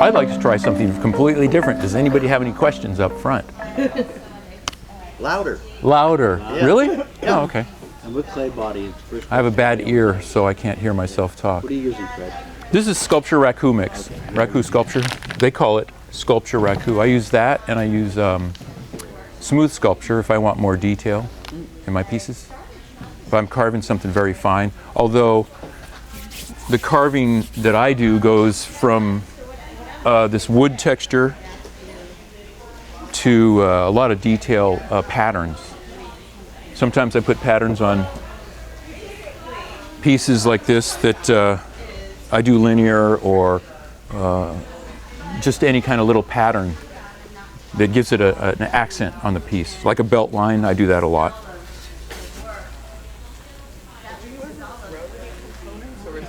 I'd like to try something completely different. Does anybody have any questions up front? Louder. Louder. Yeah. Really? Yeah. Oh, okay. And with clay body, it's I have a bad ear, so I can't hear myself talk. What are you using, Fred? This is sculpture raku mix. Raku sculpture. They call it sculpture raku. I use that, and I use smooth sculpture if I want more detail in my pieces. If I'm carving something very fine. Although the carving that I do goes from this wood texture to a lot of detail patterns. Sometimes I put patterns on pieces like this that I do linear, or just any kind of little pattern that gives it an accent on the piece. Like a belt line, I do that a lot.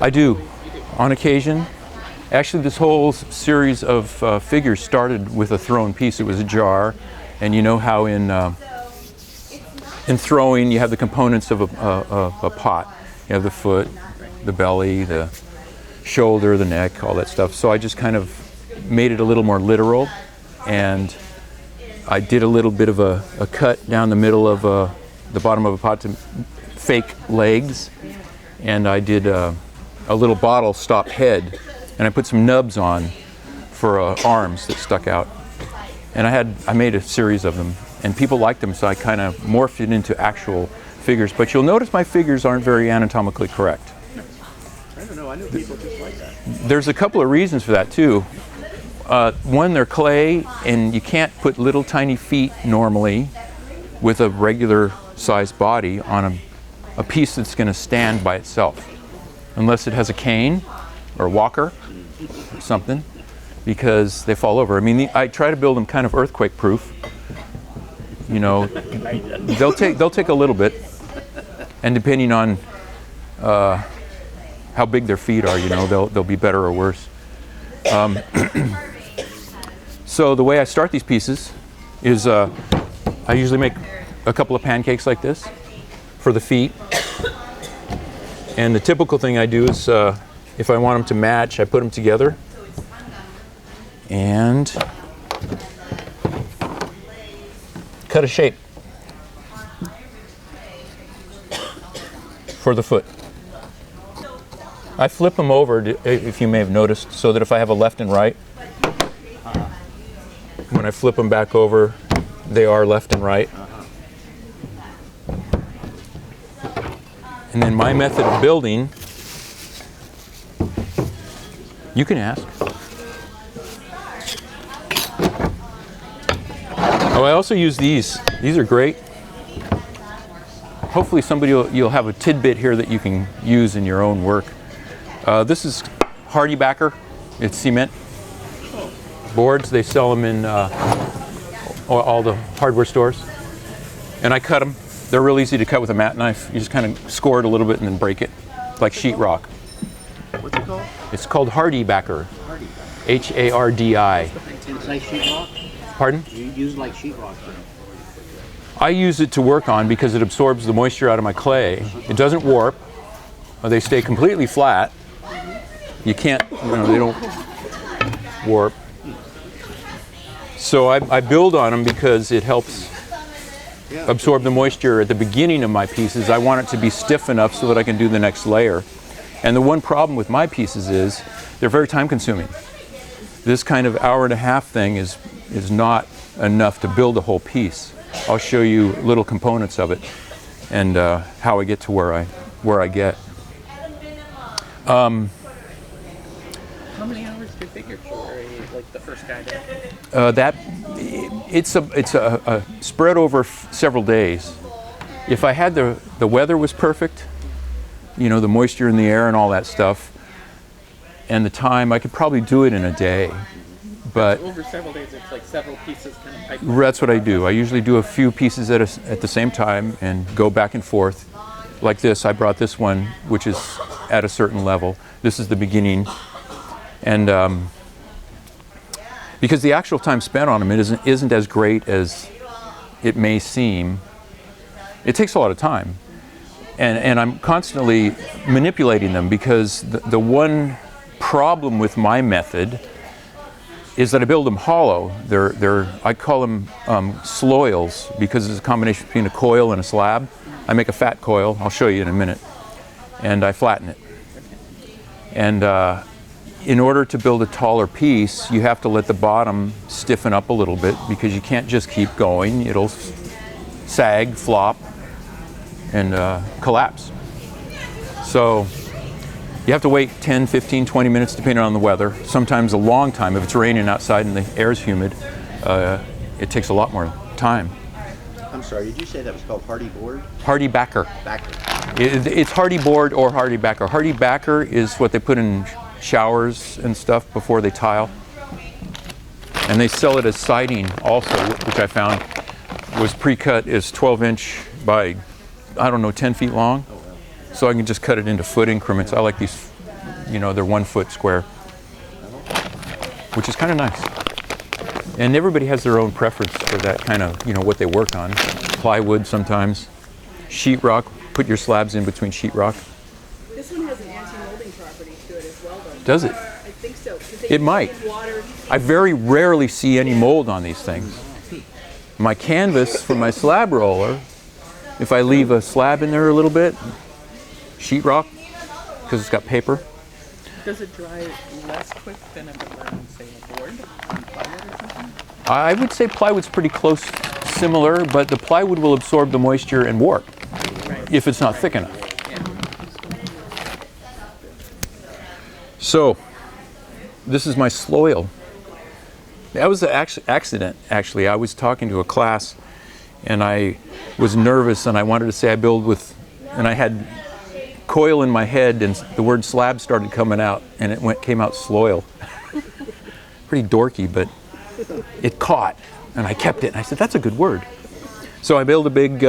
I do, on occasion. Actually, this whole series of figures started with a thrown piece. It was a jar, and you know how in throwing you have the components of a pot. You have the foot, the belly, the shoulder, the neck, all that stuff. So I just kind of made it a little more literal, and I did a little bit of a cut down the middle of the bottom of a pot to fake legs, and I did a little bottle stop head, and I put some nubs on for arms that stuck out. And I made a series of them, and people liked them, so I kind of morphed it into actual figures. But you'll notice my figures aren't very anatomically correct. I don't know, I know people just like that. There's a couple of reasons for that too. One, they're clay, and you can't put little tiny feet normally with a regular sized body on a piece that's going to stand by itself, unless it has a cane or a walker or something, because they fall over. I mean, I try to build them kind of earthquake proof. You know, they'll take a little bit, and depending on how big their feet are, you know, they'll be better or worse. So the way I start these pieces is I usually make a couple of pancakes like this for the feet. And the typical thing I do is if I want them to match, I put them together and cut a shape for the foot. I flip them over, if you may have noticed, so that if I have a left and right, when I flip them back over, they are left and right. And then my method of building, you can ask. Oh, I also use these. These are great. Hopefully you'll have a tidbit here that you can use in your own work. This is Hardy Backer. It's cement boards. They sell them in all the hardware stores. And I cut them. They're real easy to cut with a mat knife. You just kind of score it a little bit and then break it, like sheetrock. What's it called? It's called Hardy Backer. Hardy. H-A-R-D-I. It's like sheetrock? Pardon? You use like sheetrock for it. I use it to work on because it absorbs the moisture out of my clay. It doesn't warp. They stay completely flat. You can't, they don't warp. So I build on them because it helps absorb the moisture at the beginning of my pieces. I want it to be stiff enough so that I can do the next layer. And the one problem with my pieces is they're very time consuming. This kind of hour-and-a-half thing is not enough to build a whole piece. I'll show you little components of it and how I get to where I get. How many hours do figures for like the first guy did? It's a spread over several days. If I had the weather was perfect, you know, the moisture in the air and all that stuff, and the time, I could probably do it in a day. But over several days, it's like several pieces kind of piped. That's what I do. I usually do a few pieces at the same time and go back and forth. Like this, I brought this one, which is at a certain level. This is the beginning. And because the actual time spent on them isn't as great as it may seem, it takes a lot of time. And I'm constantly manipulating them because the one problem with my method is that I build them hollow. I call them sloils because it's a combination between a coil and a slab. I make a fat coil. I'll show you in a minute. And I flatten it. And in order to build a taller piece, you have to let the bottom stiffen up a little bit because you can't just keep going. It'll sag, flop, and collapse. So you have to wait 10, 15, 20 minutes depending on the weather. Sometimes a long time. If it's raining outside and the air is humid, it takes a lot more time. I'm sorry, did you say that was called hardy board? Hardy backer. Backer. It's hardy board or hardy backer. Hardy backer is what they put in showers and stuff before they tile. And they sell it as siding also, which I found was pre-cut as 12-inch by, I don't know, 10 feet long. So I can just cut it into foot increments. I like these, they're 1 foot square, which is kind of nice. And everybody has their own preference for that kind of, what they work on. Plywood sometimes. Sheetrock, put your slabs in between sheetrock. This one has an anti-molding property to it as well, though. Does it? I think so. It might. I very rarely see any mold on these things. My canvas for my slab roller, if I leave a slab in there a little bit, sheetrock, because it's got paper. Does it dry less quick than if it were on, say, a board on plywood or something? I would say plywood's pretty close, similar, but the plywood will absorb the moisture and warp if it's not thick enough. So, this is my sloil. That was an accident, actually. I was talking to a class, and I was nervous, and I wanted to say I build with, and I had coil in my head, and the word slab started coming out, and it came out sloil. Pretty dorky, but it caught, and I kept it, and I said, that's a good word. So I built a big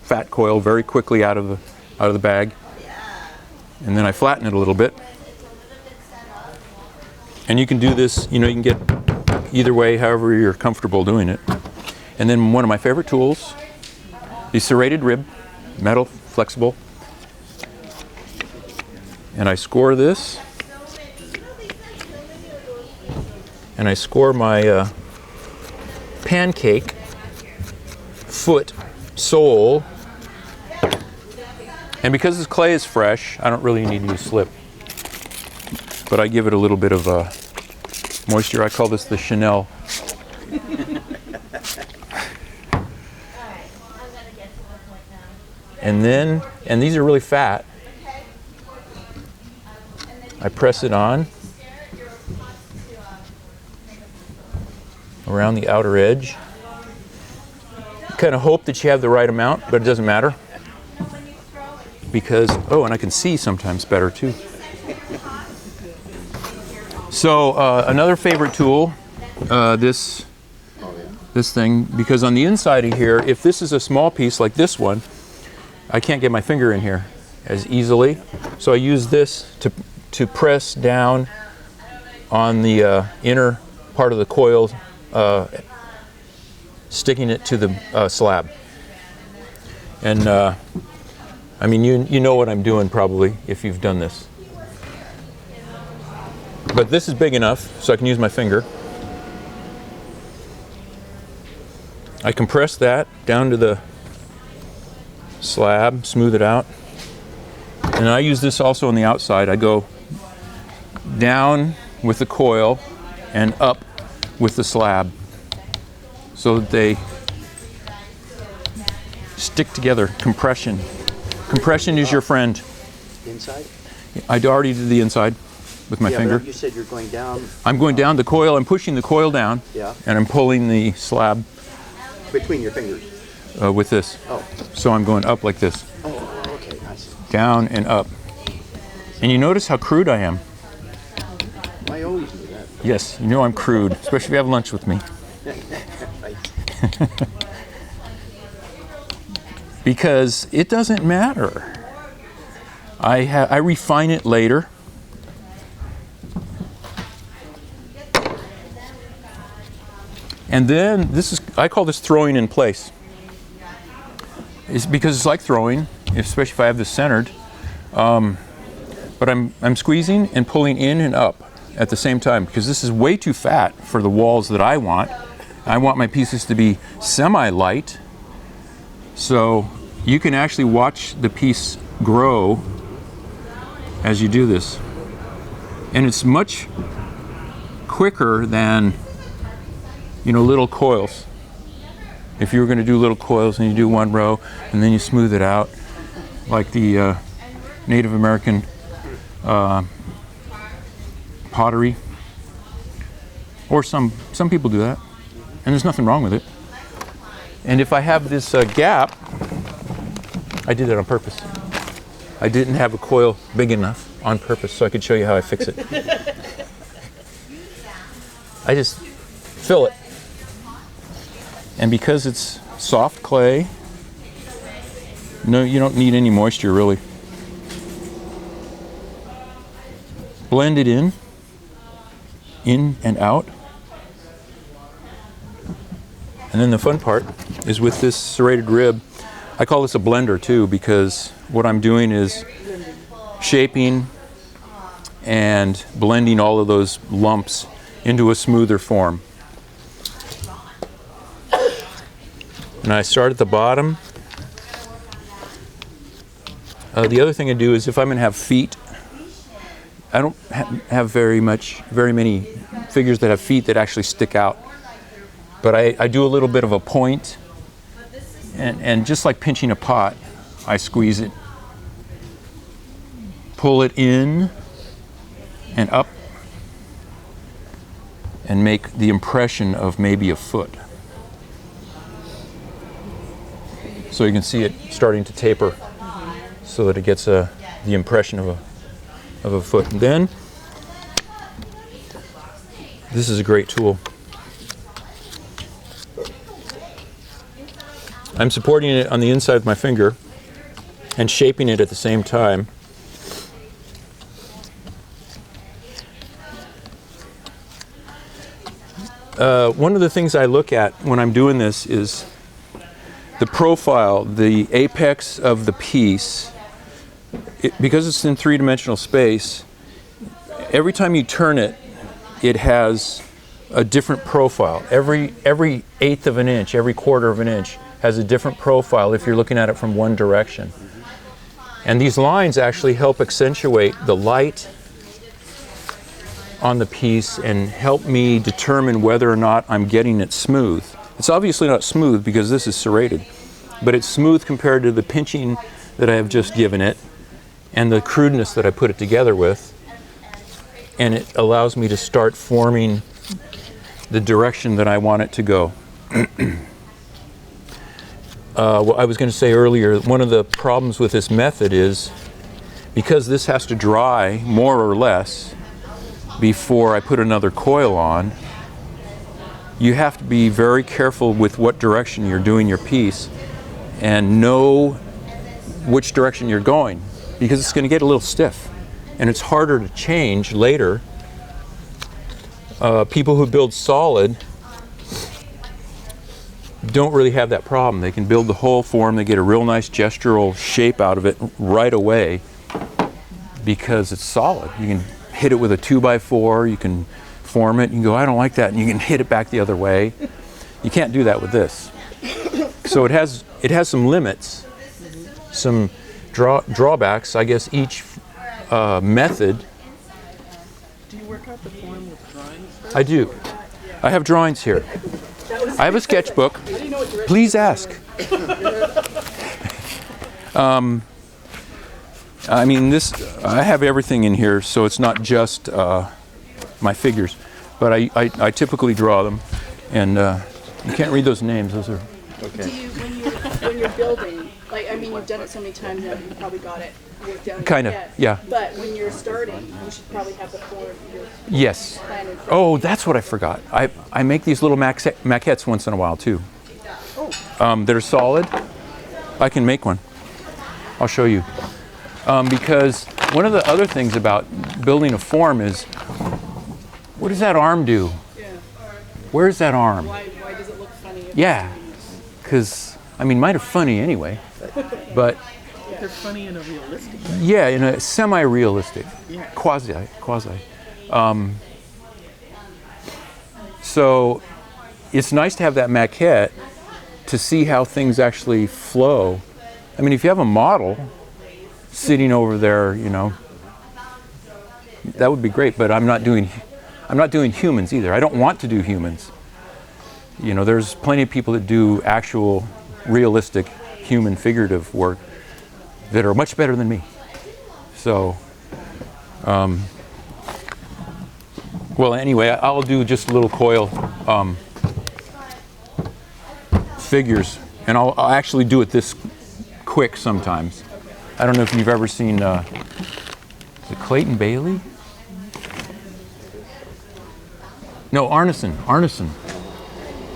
fat coil very quickly out of the bag, and then I flatten it a little bit. And you can do this, you can get either way, however you're comfortable doing it. And then one of my favorite tools, the serrated rib, metal, flexible. And I score this. And I score my pancake foot sole. And because this clay is fresh, I don't really need to use slip. But I give it a little bit of moisture. I call this the Chanel. And these are really fat. I press it on around the outer edge. Kind of hope that you have the right amount, but it doesn't matter. Because, and I can see sometimes better too. So another favorite tool, this thing, because on the inside of here, if this is a small piece like this one, I can't get my finger in here as easily. So I use this to press down on the inner part of the coil, sticking it to the slab. And I mean, you know what I'm doing probably if you've done this. But this is big enough so I can use my finger. I compress that down to the slab, smooth it out. And I use this also on the outside. I go down with the coil and up with the slab so that they stick together. Compression. Compression is your friend. Inside? I already did the inside with my finger. But you said you're going down. I'm going down the coil. I'm pushing the coil down. Yeah. And I'm pulling the slab Between your fingers. with this. Oh. So I'm going up like this. Oh, okay, nice. Down and up. And you notice how crude I am. I always do that. Yes, you know I'm crude, especially if you have lunch with me. Right. Because it doesn't matter. I refine it later. And then I call this throwing in place. It's because it's like throwing, especially if I have this centered. But I'm squeezing and pulling in and up at the same time, because this is way too fat for the walls that I want. I want my pieces to be semi-light, so you can actually watch the piece grow as you do this. And it's much quicker than, you know, little coils. If you were going to do little coils and you do one row and then you smooth it out, like the Native American pottery, or some people do that, and there's nothing wrong with it. And if I have this gap, I did it on purpose. I didn't have a coil big enough on purpose, so I could show you how I fix it. I just fill it. And because it's soft clay, no, you don't need any moisture really. Blend it in and out. And then the fun part is with this serrated rib. I call this a blender too, because what I'm doing is shaping and blending all of those lumps into a smoother form. And I start at the bottom. The other thing I do is if I'm going to have feet, I don't have very many figures that have feet that actually stick out. But I do a little bit of a point, and just like pinching a pot, I squeeze it, pull it in and up, and make the impression of maybe a foot. So you can see it starting to taper so that it gets the impression of a foot. And then, this is a great tool. I'm supporting it on the inside of my finger and shaping it at the same time. One of the things I look at when I'm doing this is the profile, the apex of the piece. Because it's in three-dimensional space, every time you turn it, it has a different profile. Every eighth of an inch, every quarter of an inch has a different profile if you're looking at it from one direction. And these lines actually help accentuate the light on the piece and help me determine whether or not I'm getting it smooth. It's obviously not smooth because this is serrated, but it's smooth compared to the pinching that I have just given it and the crudeness that I put it together with. And it allows me to start forming the direction that I want it to go. What I was going to say earlier, one of the problems with this method is because this has to dry more or less before I put another coil on, you have to be very careful with what direction you're doing your piece and know which direction you're going, because it's going to get a little stiff and it's harder to change later. People who build solid don't really have that problem. They can build the whole form, they get a real nice gestural shape out of it right away because it's solid. You can hit it with a 2x4, you can form it, you can go, I don't like that, and you can hit it back the other way. You can't do that with this. So it has some limits, some drawbacks. I guess each method. Do you work out the form with drawings first? I do. I have drawings here. I have a sketchbook. Please ask. I mean, I have everything in here, so it's not just my figures, but I typically draw them, and you can't read those names. Those are Okay. Do you, when you're building, like, I mean, you've done it so many times now, you probably got it worked out. in your Kinda, head. yeah. But when you're starting, you should probably have the form, your yes. plan in front. Oh, that's what I forgot. I make these little maquettes once in a while too. That are solid. I can make one. I'll show you. Because one of the other things about building a form is, what does that arm do? Yeah. Where's that arm? Why does it look funny? if Yeah, because, I mean, mine are funny anyway, but They're funny in a realistic way. yeah, in a semi-realistic, Yeah. quasi. So it's nice to have that maquette to see how things actually flow. I mean, if you have a model sitting over there, you know, that would be great, but I'm not doing humans either. I don't want to do humans. You know, there's plenty of people that do actual realistic human figurative work that are much better than me. So, well, anyway, I'll do just a little coil figures, and I'll actually do it this quick sometimes. I don't know if you've ever seen, is it Clayton Bailey? No, Arneson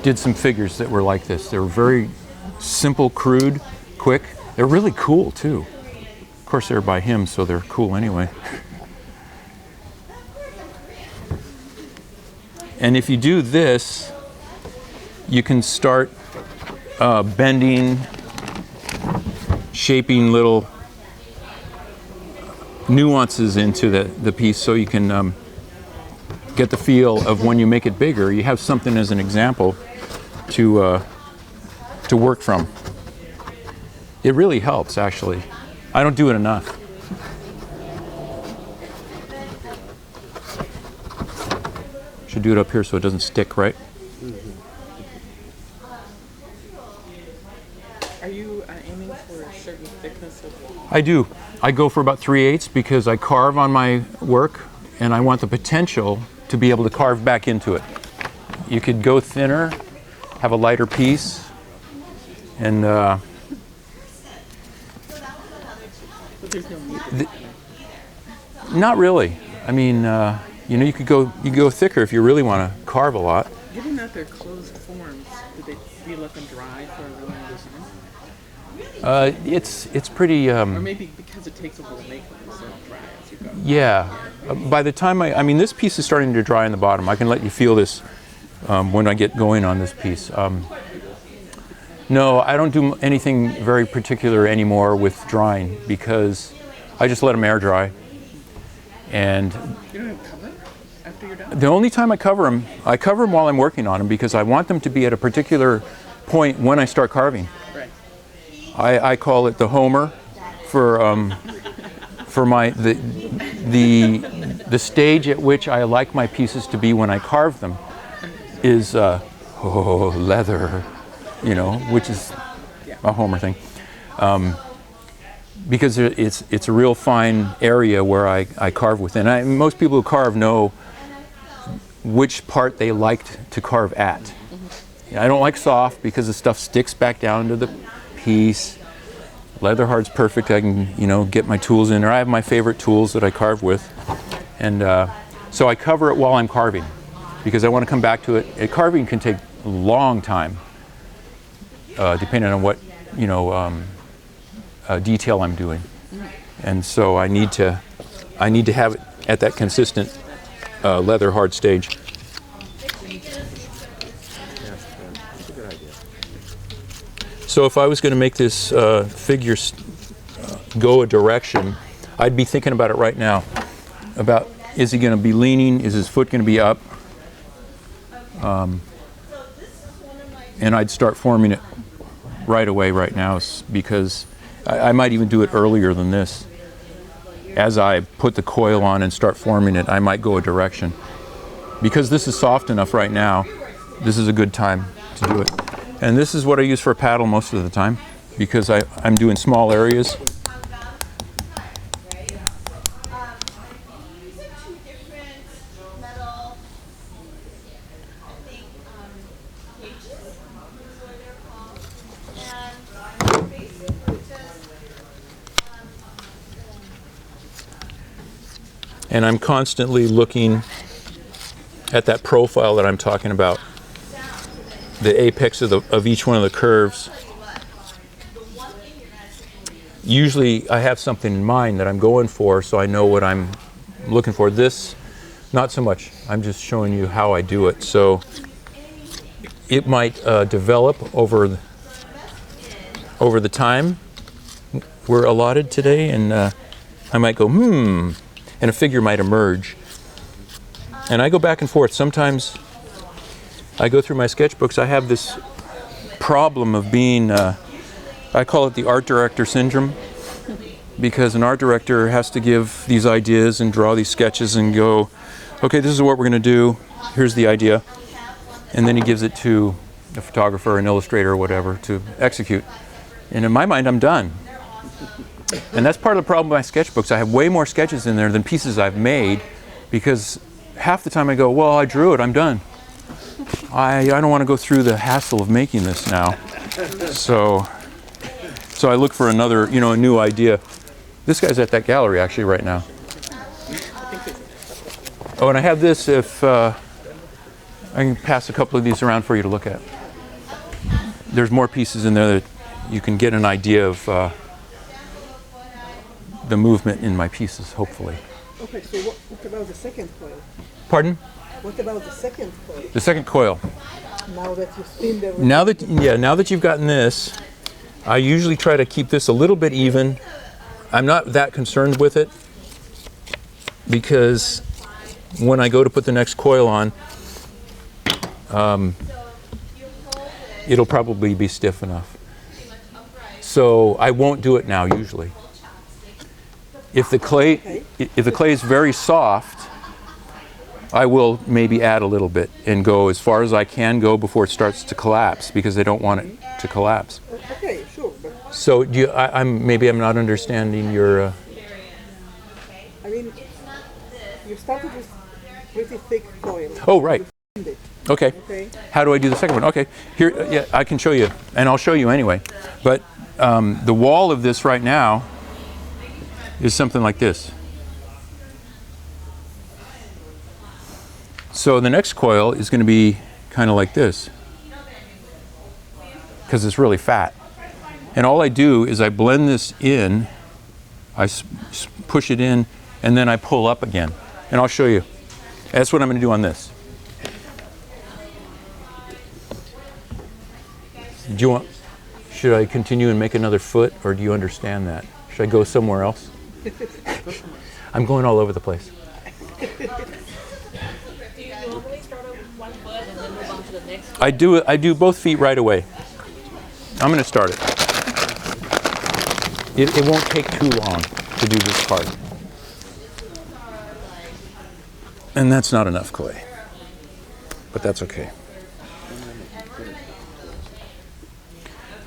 did some figures that were like this. They were very simple, crude, quick. They're really cool too. Of course, they're by him, so they're cool anyway. And if you do this, you can start bending, shaping little nuances into the piece, so you can get the feel of when you make it bigger. You have something as an example to work from. It really helps, actually. I don't do it enough. Should do it up here so it doesn't stick, right? Are you aiming for a certain thickness of wall? I do. I go for about 3/8 because I carve on my work and I want the potential to be able to carve back into it. You could go thinner, have a lighter piece, and But there's no need. not really. I mean, you know, you could go thicker if you really want to carve a lot. Given that they're closed forms, do you let them dry for a really long time? It's pretty. Or maybe because it takes a while to make them, so they'll dry as you go. Yeah. By the time I mean, this piece is starting to dry in the bottom. I can let you feel this when I get going on this piece. No, I don't do anything very particular anymore with drying because I just let them air dry. And You don't even cover after you're done? the only time I cover them while I'm working on them because I want them to be at a particular point when I start carving. Right. I call it the Homer for my the stage at which I like my pieces to be when I carve them is leather, you know, which is a Homer thing. Because it's a real fine area where I carve within. Most people who carve know which part they liked to carve at. Mm-hmm. I don't like soft because the stuff sticks back down to the piece. Leather hard's perfect. I can, you know, get my tools in there. I have my favorite tools that I carve with, and so I cover it while I'm carving because I want to come back to it. Carving can take a long time, depending on what, you know, detail I'm doing, and so I need to have it at that consistent leather hard stage. That's a good idea. So if I was going to make this figure go a direction, I'd be thinking about it right now. About, is he going to be leaning? Is his foot going to be up? And I'd start forming it right away right now because I might even do it earlier than this. As I put the coil on and start forming it, I might go a direction. Because this is soft enough right now, this is a good time to do it. And this is what I use for a paddle most of the time because I'm doing small areas. And I'm constantly looking at that profile that I'm talking about, the apex of each one of the curves. Usually I have something in mind that I'm going for, so I know what I'm looking for. This, not so much. I'm just showing you how I do it. So it might develop over the time we're allotted today, and I might go, and a figure might emerge. And I go back and forth. Sometimes I go through my sketchbooks. I have this problem of being, I call it the art director syndrome, because an art director has to give these ideas and draw these sketches and go, okay, this is what we're going to do. Here's the idea. And then he gives it to a photographer, an illustrator, or whatever to execute. And in my mind, I'm done. And that's part of the problem with my sketchbooks. I have way more sketches in there than pieces I've made, because half the time I go, well, I drew it, I'm done. I don't want to go through the hassle of making this now. So I look for another, a new idea. This guy's at that gallery actually right now. Oh, and I have this, if I can pass a couple of these around for you to look at. There's more pieces in there that you can get an idea of the movement in my pieces, hopefully. Okay, so what about the second coil? Pardon? What about the second coil? The second coil. Now that you spin the... Now that you've gotten this, I usually try to keep this a little bit even. I'm not that concerned with it, because when I go to put the next coil on, it'll probably be stiff enough. So I won't do it now usually. If the clay is very soft, I will maybe add a little bit and go as far as I can go before it starts to collapse, because I don't want it to collapse. Okay, sure, but So do you, maybe I'm not understanding your. I mean, you started with pretty thick coil. Oh, right. You thinned it, Okay. okay? How do I do the second one? Okay. Here, yeah, I can show you, and I'll show you anyway. But the wall of this right now is something like this. So the next coil is going to be kind of like this, because it's really fat. And all I do is I blend this in, I push it in, and then I pull up again. And I'll show you. That's what I'm going to do on this. Should I continue and make another foot, or do you understand that? Should I go somewhere else? I'm going all over the place. Do you normally start on one foot and then move on to the next? I do both feet right away. I'm going to start it. It won't take too long to do this part. And that's not enough clay. But that's okay.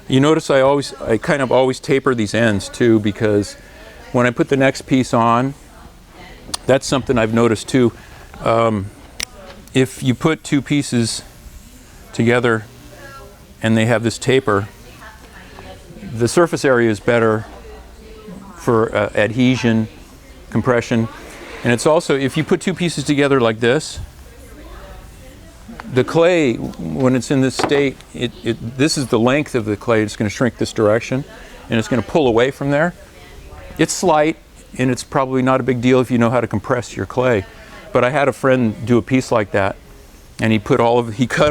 You notice I kind of always taper these ends too, because when I put the next piece on, that's something I've noticed too. If you put two pieces together and they have this taper, the surface area is better for adhesion, compression. And it's also, if you put two pieces together like this, the clay, when it's in this state, this is the length of the clay. It's going to shrink this direction, and it's going to pull away from there. It's slight, and it's probably not a big deal if you know how to compress your clay. But I had a friend do a piece like that, and he cut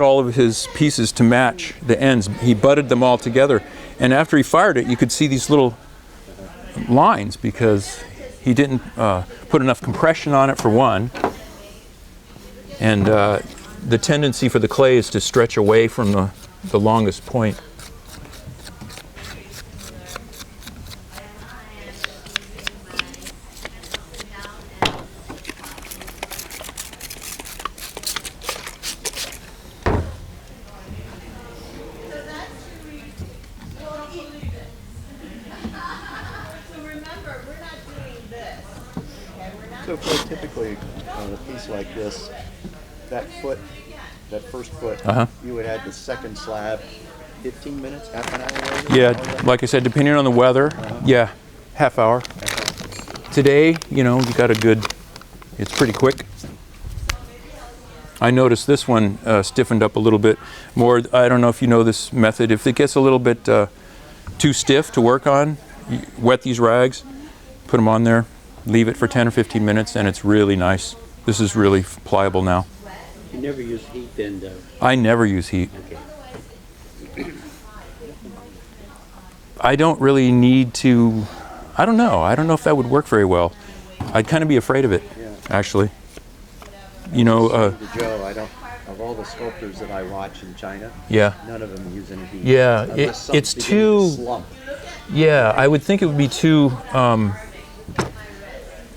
all of his pieces to match the ends. He butted them all together, and after he fired it, you could see these little lines, because he didn't put enough compression on it, for one, and the tendency for the clay is to stretch away from the longest point. So Clay, typically on a piece like this, that first foot, you would add the second slab 15 minutes, half an hour later? Yeah, like I said, depending on the weather, yeah, half hour. Today, you got it's pretty quick. I noticed this one stiffened up a little bit more. I don't know if you know this method. If it gets a little bit too stiff to work on, you wet these rags, put them on there, leave it for 10 or 15 minutes, and it's really nice. This is really pliable now. You never use heat then, though? I never use heat. Okay. I don't really need to, I don't know if that would work very well. I'd kind of be afraid of it, actually. you know, To Joe, I don't. Of all the sculptors that I watch in China, yeah. none of them use any heat. Yeah, Unless some it's begin to too. slump. Yeah, I would think it would be too.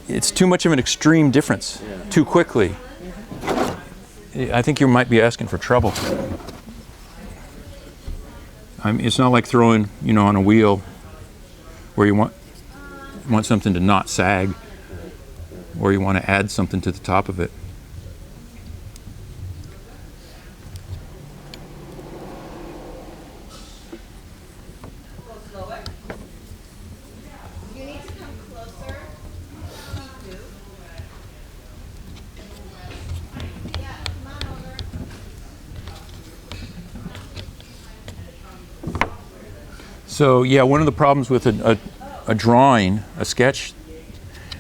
It's too much of an extreme difference too quickly. I think you might be asking for trouble. It's not like throwing, you know, on a wheel where you want something to not sag, or you want to add something to the top of it. So yeah, one of the problems with a drawing, a sketch,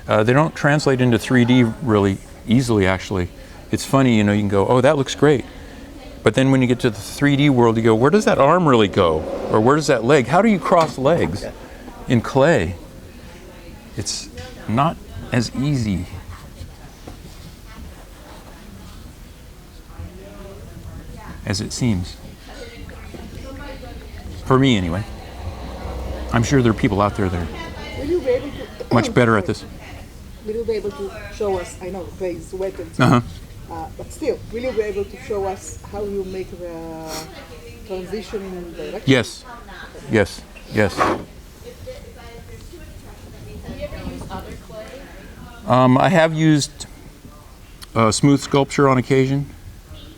they don't translate into 3D really easily, actually. It's funny, you know, you can go, oh, that looks great. But then when you get to the 3D world, you go, where does that arm really go? Or where does that leg? How do you cross legs in clay? It's not as easy. As it seems. For me, anyway. I'm sure there are people out there that are Will you be able to much better at this. Will you be able to show us? I know clay is wet and Uh-huh. but still, will you be able to show us how you make the transition in direction? Yes. Yes. Yes. I have used smooth sculpture on occasion.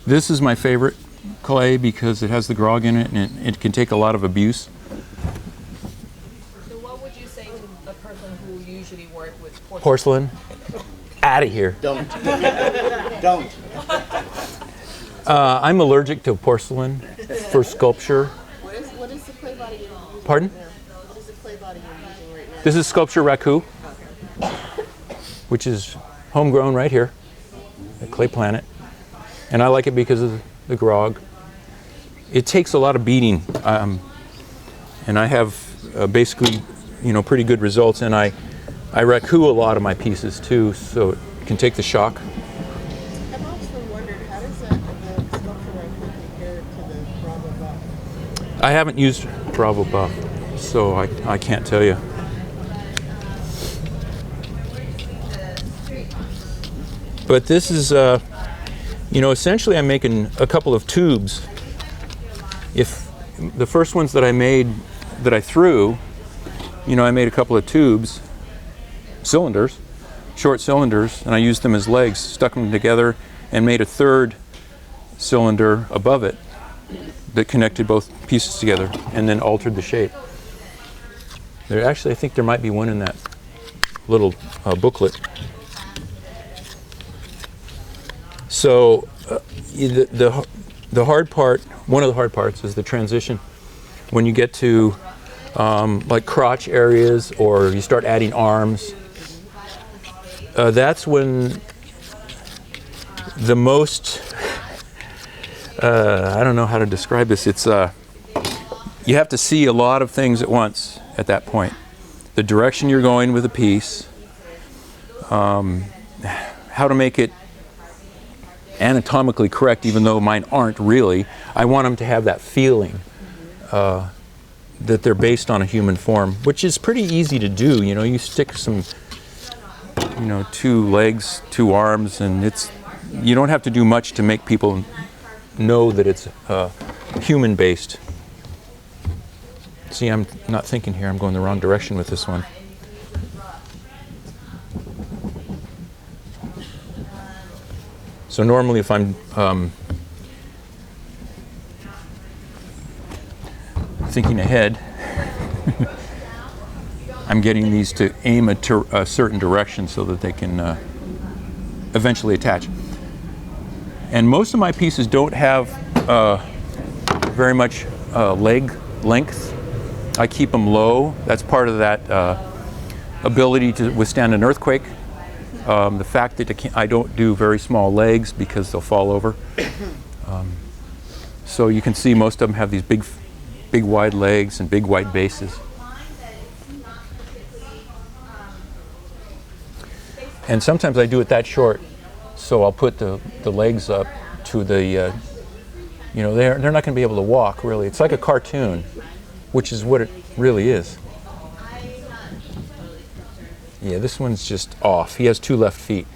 This is my favorite clay because it has the grog in it and it can take a lot of abuse. So what would you say to a person who usually work with porcelain? Porcelain, out of here. Don't. Don't. I'm allergic to porcelain for sculpture. What is the clay body you're using? Pardon? What is the clay body you're using right now? This is Sculpture Raku, which is homegrown right here at Clay Planet. And I like it because of the grog. It takes a lot of beating, and I have basically, you know, pretty good results. And I raku a lot of my pieces too, so it can take the shock. I've also wondered, how does the sculpture raku compare to the Bravo buff? I haven't used Bravo Buff, so I can't tell you. But this is, you know, essentially I'm making a couple of tubes. If the first ones that I made, that I threw, you know, I made a couple of tubes, cylinders, short cylinders, and I used them as legs, stuck them together, and made a third cylinder above it that connected both pieces together, and then altered the shape. There actually, I think there might be one in that little booklet. So the hard part, one of the hard parts is the transition. When you get to like crotch areas or you start adding arms, that's when the most, I don't know how to describe this, it's, you have to see a lot of things at once at that point. The direction you're going with a piece, how to make it anatomically correct, even though mine aren't really. I want them to have that feeling that they're based on a human form, which is pretty easy to do. You know, you stick some, you know, 2 legs, 2 arms, and it's, you don't have to do much to make people know that it's human based. See, I'm not thinking here, I'm going the wrong direction with this one. So normally if I'm thinking ahead, I'm getting these to aim a certain direction so that they can eventually attach. And most of my pieces don't have very much leg length. I keep them low. That's part of that ability to withstand an earthquake. The fact that I don't do very small legs because they'll fall over. So you can see most of them have these big wide legs and big wide bases. And sometimes I do it that short So I'll put the legs up to the, you know, they're not going to be able to walk really. It's like a cartoon, which is what it really is. Yeah, this one's just off. He has 2 left feet.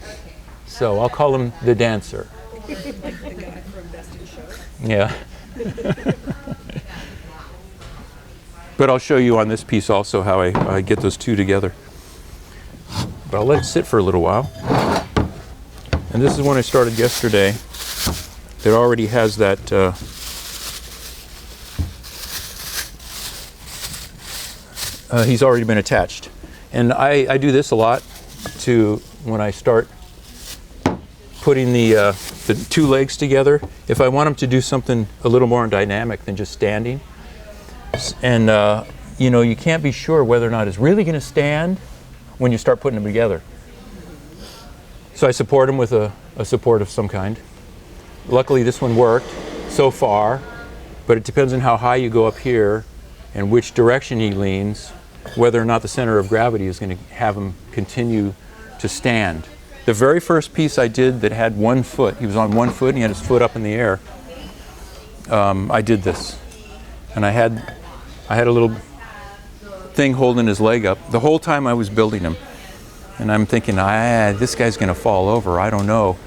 So I'll call him the dancer. Yeah. But I'll show you on this piece also how I get those 2 together. But I'll let it sit for a little while. And this is one I started yesterday. It already has that he's already been attached. And I do this a lot to when I start putting the 2 legs together. If I want them to do something a little more dynamic than just standing. And you know, you can't be sure whether or not it's really going to stand when you start putting them together. So I support them with a support of some kind. Luckily this one worked so far, but it depends on how high you go up here and which direction he leans, whether or not the center of gravity is going to have him continue to stand. The very first piece I did that had 1 foot, he was on 1 foot and he had his foot up in the air, I did this. And I had a little thing holding his leg up the whole time I was building him. And I'm thinking, this guy's going to fall over, I don't know.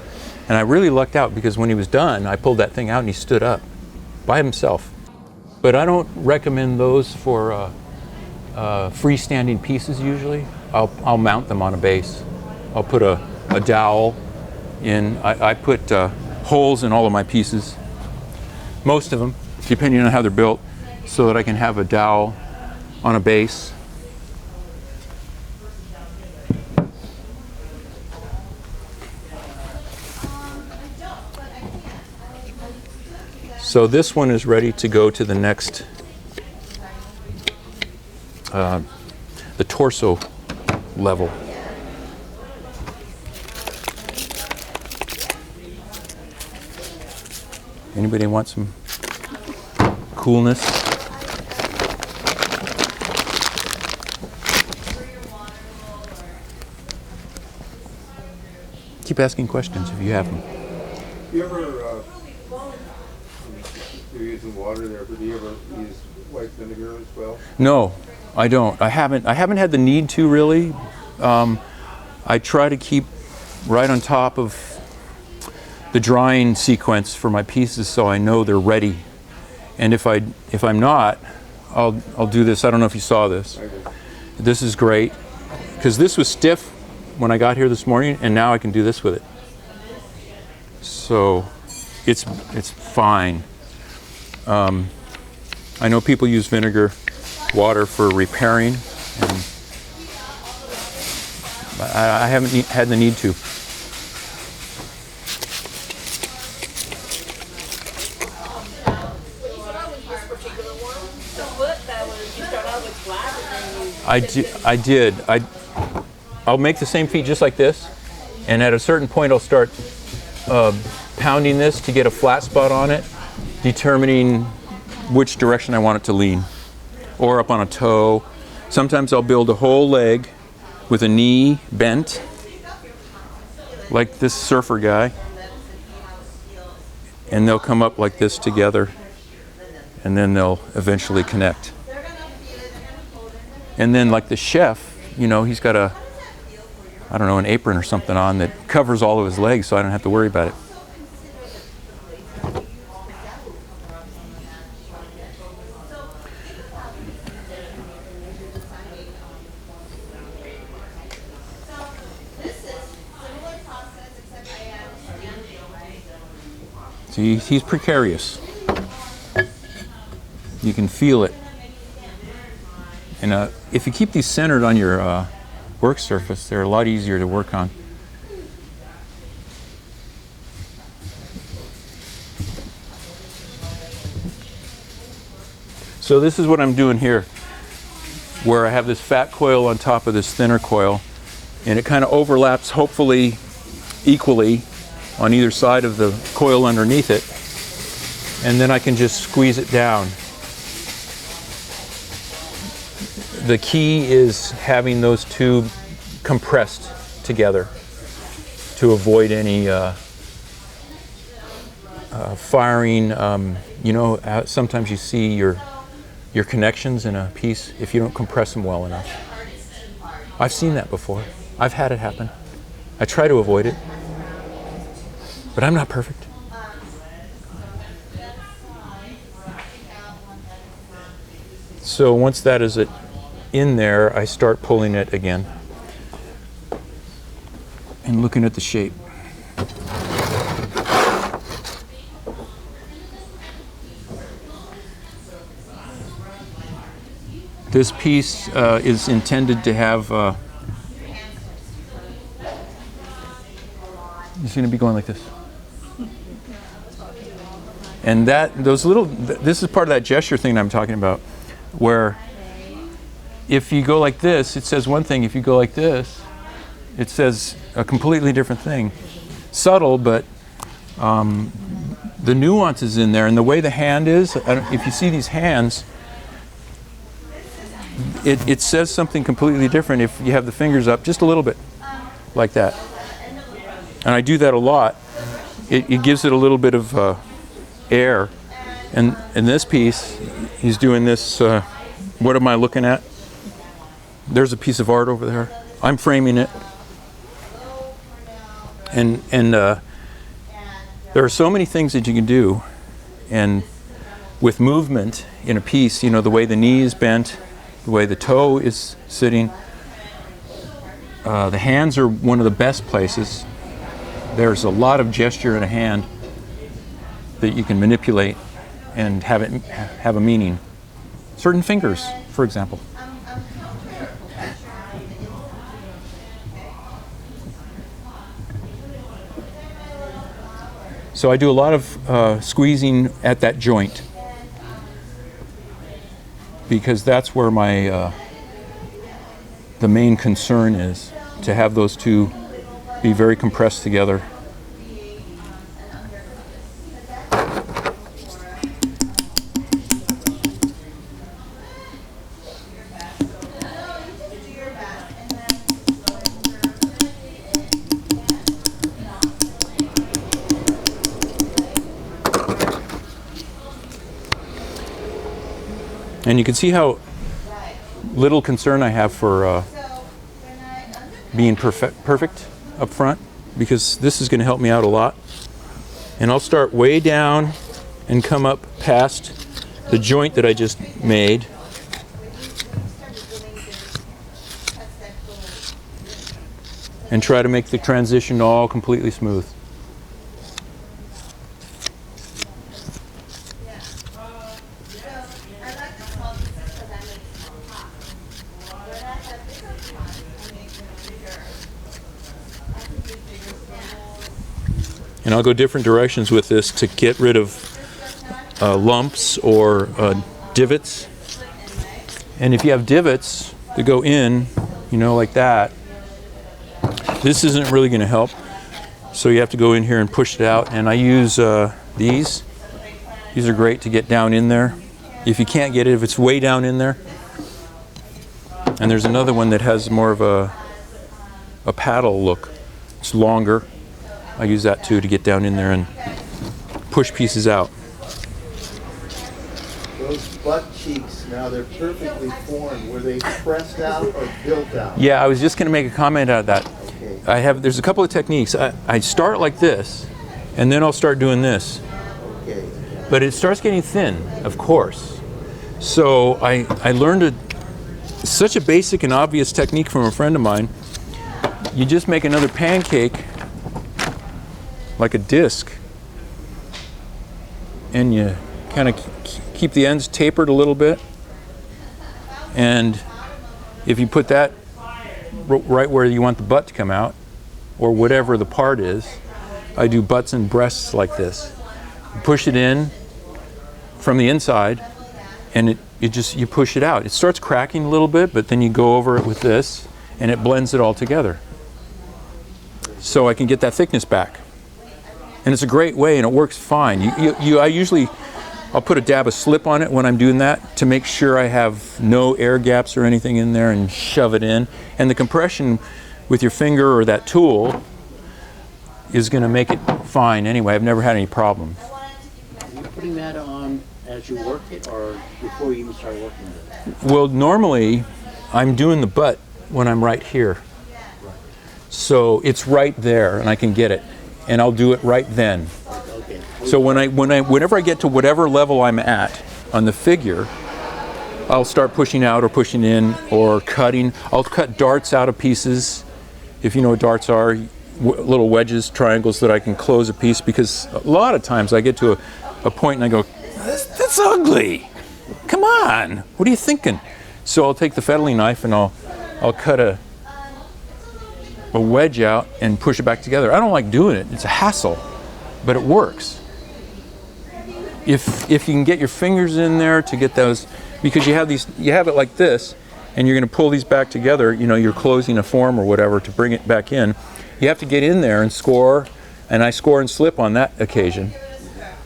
And I really lucked out because when he was done, I pulled that thing out and he stood up by himself. But I don't recommend those for freestanding pieces usually. I'll mount them on a base. I'll put a dowel in. I put holes in all of my pieces, most of them, depending on how they're built, so that I can have a dowel on a base. So this one is ready to go to the next, the torso level. Anybody want some coolness? Keep asking questions if you have them. You ever, you're using water there, but do you ever use white vinegar as well? No, I don't. I haven't had the need to really. I try to keep right on top of the drying sequence for my pieces so I know they're ready. And if I'm not, I'll do this. I don't know if you saw this. This is great because this was stiff when I got here this morning, and now I can do this with it. So it's fine. I know people use vinegar water for repairing, and I haven't had the need to. I did. I'll make the same feet just like this, and at a certain point I'll start pounding this to get a flat spot on it, determining which direction I want it to lean, or up on a toe. Sometimes I'll build a whole leg with a knee bent, like this surfer guy, and they'll come up like this together, and then they'll eventually connect. And then like the chef, you know, he's got an apron or something on that covers all of his legs, so I don't have to worry about it. See, he's precarious. You can feel it. And if you keep these centered on your work surface, they're a lot easier to work on. So this is what I'm doing here, where I have this fat coil on top of this thinner coil, and it kind of overlaps, hopefully equally, on either side of the coil underneath it, and then I can just squeeze it down. The key is having those two compressed together to avoid any firing. You know, sometimes you see your connections in a piece if you don't compress them well enough. I've seen that before. I've had it happen. I try to avoid it, but I'm not perfect. So once that is in there, I start pulling it again and looking at the shape. This piece is intended to have, it's going to be going like this. And this is part of that gesture thing I'm talking about, where if you go like this, it says one thing. If you go like this, it says a completely different thing. Subtle, but the nuance is in there. And the way the hand is, if you see these hands, it says something completely different if you have the fingers up just a little bit, like that. And I do that a lot. It gives it a little bit of air. And in this piece, he's doing this, what am I looking at? There's a piece of art over there. I'm framing it. And there are so many things that you can do. And with movement in a piece, you know, the way the knee is bent, the way the toe is sitting, the hands are one of the best places. There's a lot of gesture in a hand that you can manipulate and have it have a meaning. Certain fingers, for example. So I do a lot of squeezing at that joint, because that's where my the main concern is, to have those two be very compressed together. And you can see how little concern I have for being perfect up front, because this is going to help me out a lot. And I'll start way down and come up past the joint that I just made. And try to make the transition all completely smooth. And I'll go different directions with this to get rid of lumps or divots. And if you have divots that go in, you know, like that, this isn't really going to help. So you have to go in here and push it out. And I use these. These are great to get down in there. If you can't get it, if it's way down in there. And there's another one that has more of a paddle look. It's longer. I use that too to get down in there and push pieces out. Those butt cheeks, now they're perfectly formed. Were they pressed out or built out? Yeah, I was just going to make a comment on that. Okay. There's a couple of techniques. I start like this, and then I'll start doing this. Okay. But it starts getting thin, of course. So I learned such a basic and obvious technique from a friend of mine. You just make another pancake, like a disc, and you kind of keep the ends tapered a little bit. And if you put that right where you want the butt to come out, or whatever the part is, I do butts and breasts like this. Push it in from the inside, and you push it out. It starts cracking a little bit, but then you go over it with this, and it blends it all together. So I can get that thickness back. And it's a great way, and it works fine. I'll put a dab of slip on it when I'm doing that to make sure I have no air gaps or anything in there, and shove it in. And the compression with your finger or that tool is going to make it fine anyway. I've never had any problems. Are you putting that on as you work it or before you even start working with it? Well, normally I'm doing the butt when I'm right here. So it's right there and I can get it. And I'll do it right then. Okay. So whenever I get to whatever level I'm at on the figure, I'll start pushing out or pushing in or cutting. I'll cut darts out of pieces, if you know what darts are, little wedges, triangles that I can close a piece, because a lot of times I get to a point and I go, that's ugly. Come on, what are you thinking? So I'll take the fettling knife and I'll cut a wedge out and push it back together. I don't like doing it. It's a hassle, but it works. If you can get your fingers in there to get those, because you have it like this, and you're going to pull these back together. You know, you're closing a form or whatever to bring it back in. You have to get in there and score, and I score and slip on that occasion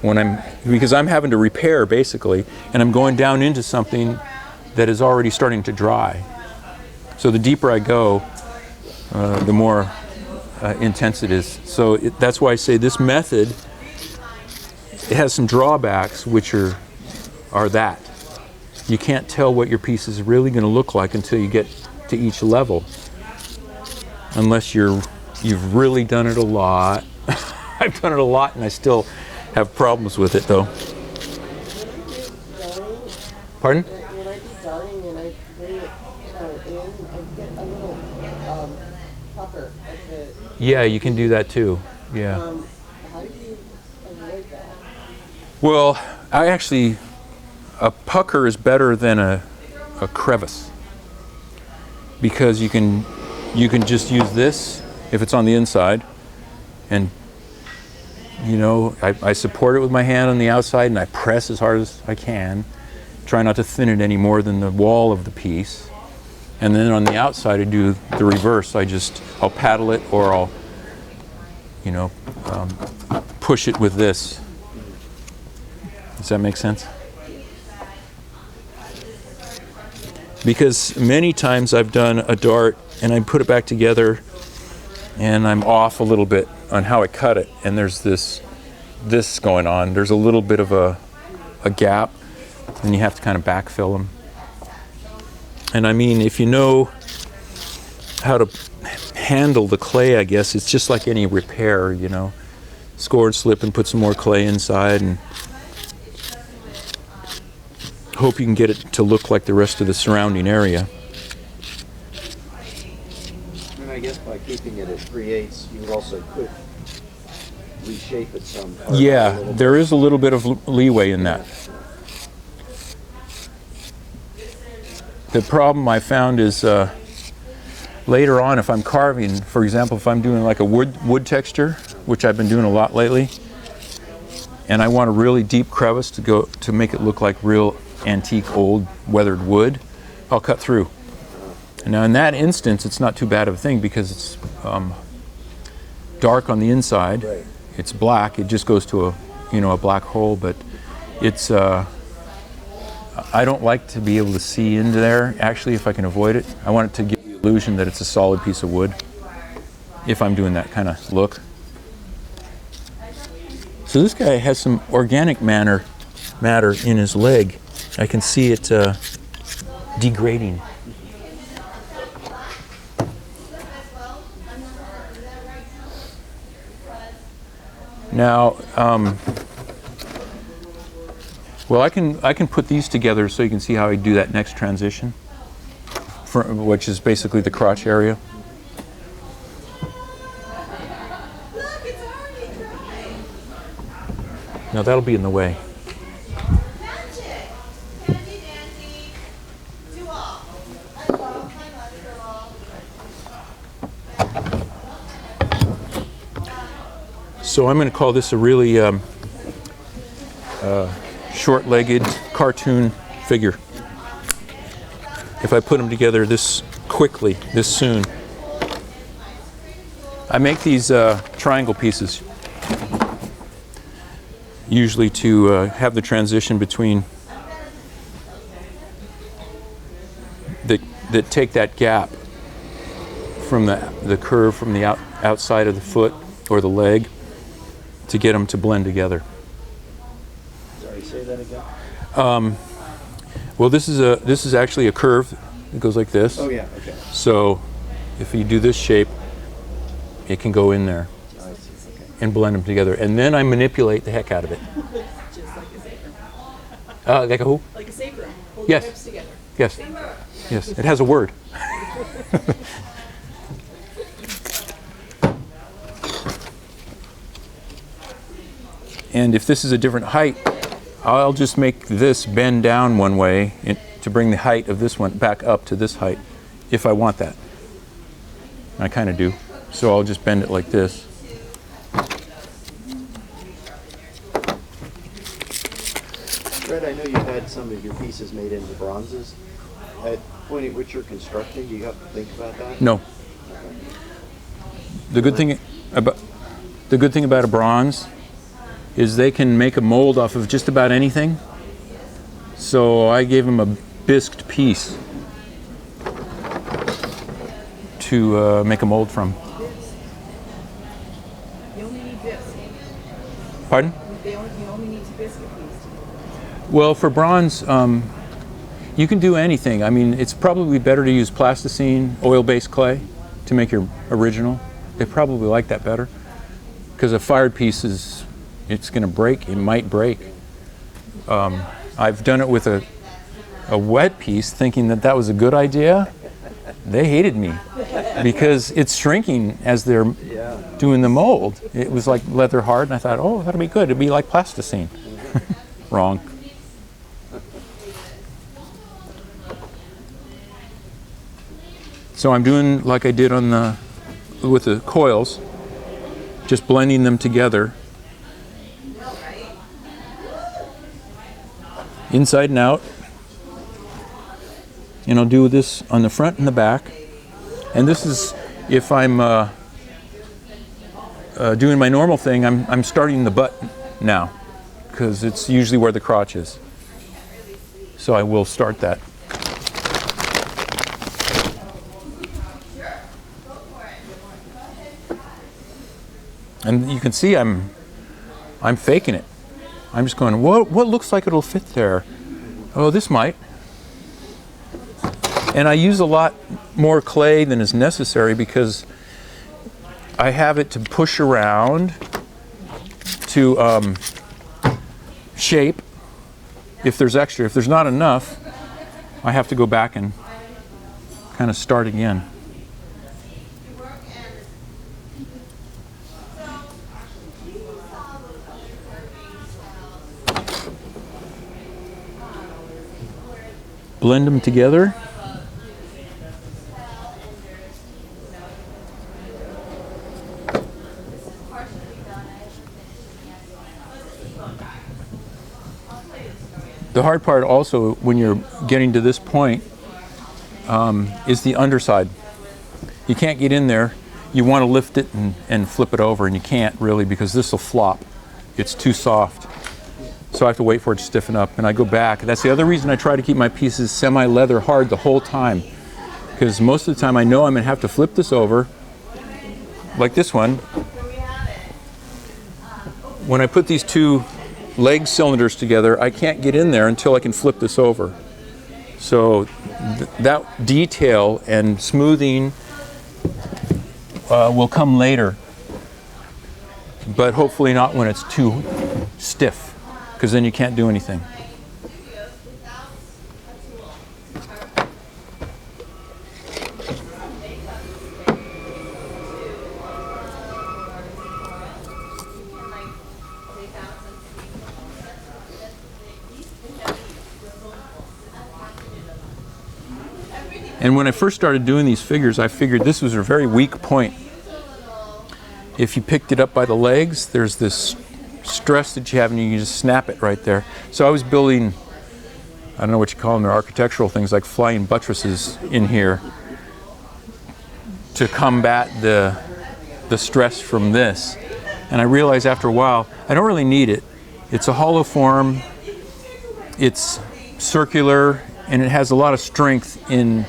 because I'm having to repair basically, and I'm going down into something that is already starting to dry. So the deeper I go, the more intense it is. So that's why I say this method, it has some drawbacks, which are that. You can't tell what your piece is really going to look like until you get to each level. Unless you've really done it a lot. I've done it a lot and I still have problems with it though. Pardon? When I do darning and I bring it in, I get a little pucker at the, Yeah, you can do that too. Yeah. how do you avoid that? Well, a pucker is better than a crevice, because you can just use this if it's on the inside, and you know, I support it with my hand on the outside and I press as hard as I can, try not to thin it any more than the wall of the piece, and then on the outside I do the reverse. I'll paddle it, or I'll push it with this. Does that make sense? Because many times I've done a dart and I put it back together and I'm off a little bit on how I cut it, and there's this going on. There's a little bit of a gap, and you have to kind of backfill them. And I mean, if you know how to handle the clay, I guess it's just like any repair, you know. Score and slip and put some more clay inside and hope you can get it to look like the rest of the surrounding area. And I guess by keeping it at 3/8, you also could reshape it some. Yeah, there is a little bit of leeway in that. The problem I found is later on, if I'm carving, for example, if I'm doing like a wood texture, which I've been doing a lot lately, and I want a really deep crevice to make it look like real antique old weathered wood, I'll cut through. Now in that instance, it's not too bad of a thing because it's dark on the inside. Right. It's black. It just goes to a black hole, but it's I don't like to be able to see into there. Actually, if I can avoid it, I want it to give the illusion that it's a solid piece of wood if I'm doing that kind of look. So this guy has some organic matter in his leg. I can see it degrading. Now, well, I can put these together so you can see how I do that next transition, which is basically the crotch area. Now that'll be in the way. So I'm going to call this a really short-legged cartoon figure. If I put them together this quickly, this soon. I make these triangle pieces, usually to have the transition between that take that gap from the curve from the outside of the foot or the leg to get them to blend together. Sorry, say that again. Well, this is actually a curve. It goes like this. Oh, yeah, okay. So if you do this shape, it can go in there I see, okay. and blend them together. And then I manipulate the heck out of it. Just like a sacrum. Like a who? Like a sacrum. Hold Yes. your hips together. Yes. Yes. It has a word. And if this is a different height, I'll just make this bend down one way to bring the height of this one back up to this height, if I want that. I kind of do. So I'll just bend it like this. Fred, I know you had some of your pieces made into bronzes. At the point at which you're constructing, do you have to think about that? No. The good thing about a bronze is they can make a mold off of just about anything. So I gave them a bisqued piece to make a mold from. You only need this. Pardon? You only need to biscuit piece. Well, for bronze, you can do anything. I mean, it's probably better to use plasticine, oil-based clay, to make your original. They probably like that better, because a fired piece it's going to break. It might break. I've done it with a wet piece, thinking that was a good idea. They hated me because it's shrinking as they're doing the mold. It was like leather hard, and I thought, oh, that'll be good. It'll be like plasticine. Wrong. So I'm doing like I did with the coils, just blending them together, inside and out. And I'll do this on the front and the back. And this is, if I'm doing my normal thing, I'm starting the butt now, because it's usually where the crotch is. So I will start that. And you can see I'm faking it. I'm just going, what looks like it'll fit there? Oh, this might. And I use a lot more clay than is necessary because I have it to push around to shape if there's extra. If there's not enough, I have to go back and kind of start again. Blend them together. The hard part also, when you're getting to this point, is the underside. You can't get in there. You want to lift it and flip it over, and you can't really because this will flop. It's too soft. So I have to wait for it to stiffen up, and I go back. That's the other reason I try to keep my pieces semi-leather hard the whole time, because most of the time I know I'm going to have to flip this over, like this one. When I put these two leg cylinders together, I can't get in there until I can flip this over. So that detail and smoothing will come later, but hopefully not when it's too stiff, because then you can't do anything. And when I first started doing these figures, I figured this was a very weak point. If you picked it up by the legs, there's this stress that you have, and you can just snap it right there. So I was building, I don't know what you call them, they're architectural things like flying buttresses in here to combat the stress from this. And I realized after a while, I don't really need it. It's a hollow form, it's circular, and it has a lot of strength in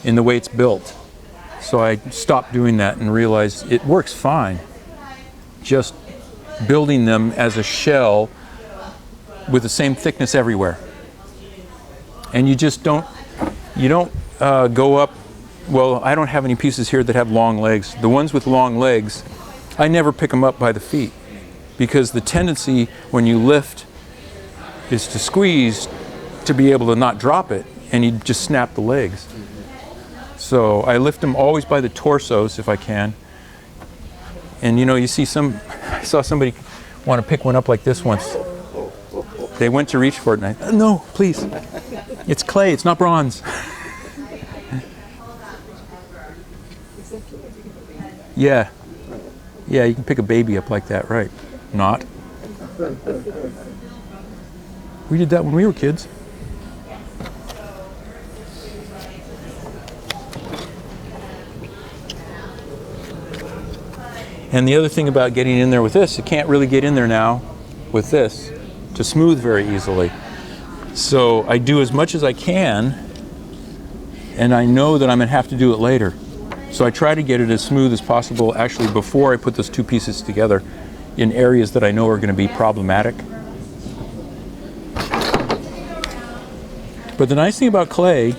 the way it's built. So I stopped doing that and realized it works fine. just building them as a shell with the same thickness everywhere. And you just don't go up. Well, I don't have any pieces here that have long legs. The ones with long legs, I never pick them up by the feet, because the tendency when you lift is to squeeze to be able to not drop it, and you just snap the legs. So I lift them always by the torsos if I can. And you see I saw somebody want to pick one up like this once. They went to reach for it, and no, please. It's clay, it's not bronze. Yeah. Yeah, you can pick a baby up like that, right? Not. We did that when we were kids. And the other thing about getting in there with this, you can't really get in there now with this to smooth very easily. So I do as much as I can, and I know that I'm going to have to do it later. So I try to get it as smooth as possible actually before I put those two pieces together in areas that I know are going to be problematic. But the nice thing about clay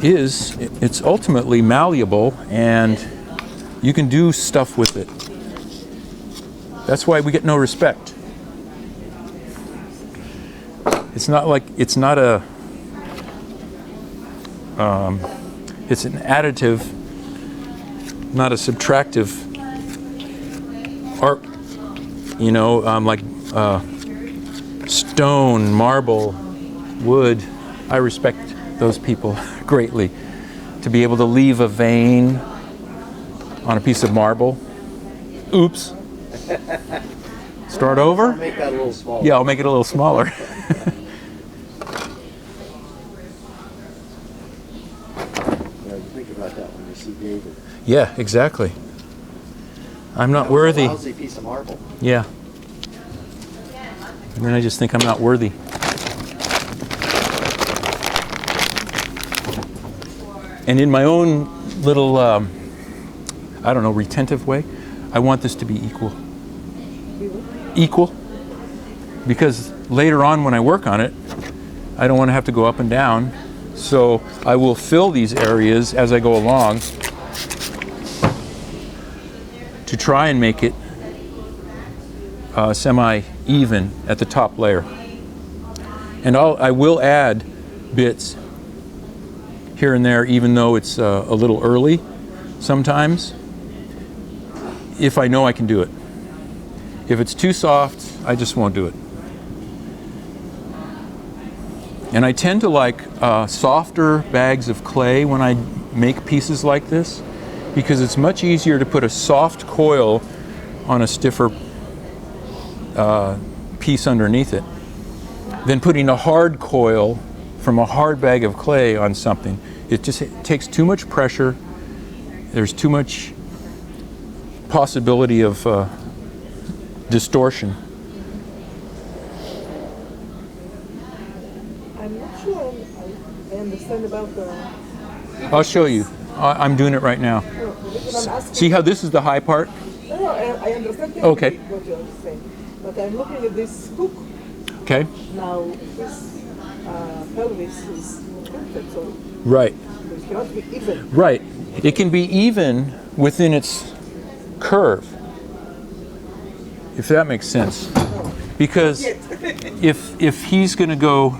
is it's ultimately malleable, and you can do stuff with it. That's why we get no respect. It's not it's an additive, not a subtractive art, like stone, marble, wood. I respect those people greatly. To be able to leave a vein on a piece of marble. Oops. Start over? Make that a little smaller. Yeah, I'll make it a little smaller. Yeah, you think about that when you see David. Yeah, exactly. I'm not worthy. A lousy piece of marble. Yeah. And then I just think I'm not worthy. And in my own little, retentive way, I want this to be equal. Equal. Because later on when I work on it, I don't want to have to go up and down. So I will fill these areas as I go along to try and make it semi-even at the top layer. And I will add bits here and there, even though it's a little early sometimes, if I know I can do it. If it's too soft, I just won't do it. And I tend to like softer bags of clay when I make pieces like this, because it's much easier to put a soft coil on a stiffer piece underneath it than putting a hard coil from a hard bag of clay on something. It takes too much pressure. There's too much possibility of distortion. I'm not sure I understand about the... I'll show you. I'm doing it right now. Because I'm asking, See how this is the high part? no, I understand Okay. what you're saying. But I'm looking at this hook. Okay. Now, this pelvis is perfect, so Right. it cannot be even. Right. It can be even within its curve, if that makes sense. Because if he's going to go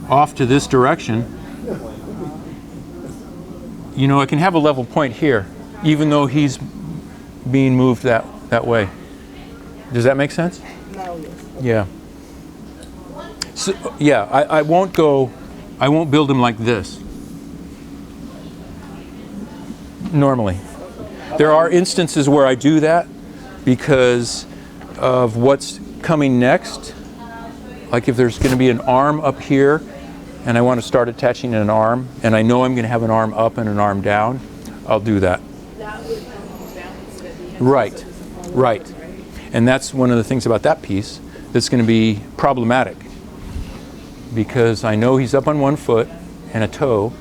off to this direction, I can have a level point here, even though he's being moved that way. Does that make sense? Now, yes. Yeah. So, yeah, I won't build him like this. Normally. There are instances where I do that because of what's coming next. Like if there's going to be an arm up here and I want to start attaching an arm, and I know I'm going to have an arm up and an arm down, I'll do that. That would come down so that we have Right, right. And that's one of the things about that piece that's going to be problematic, because I know he's up on one foot and a toe,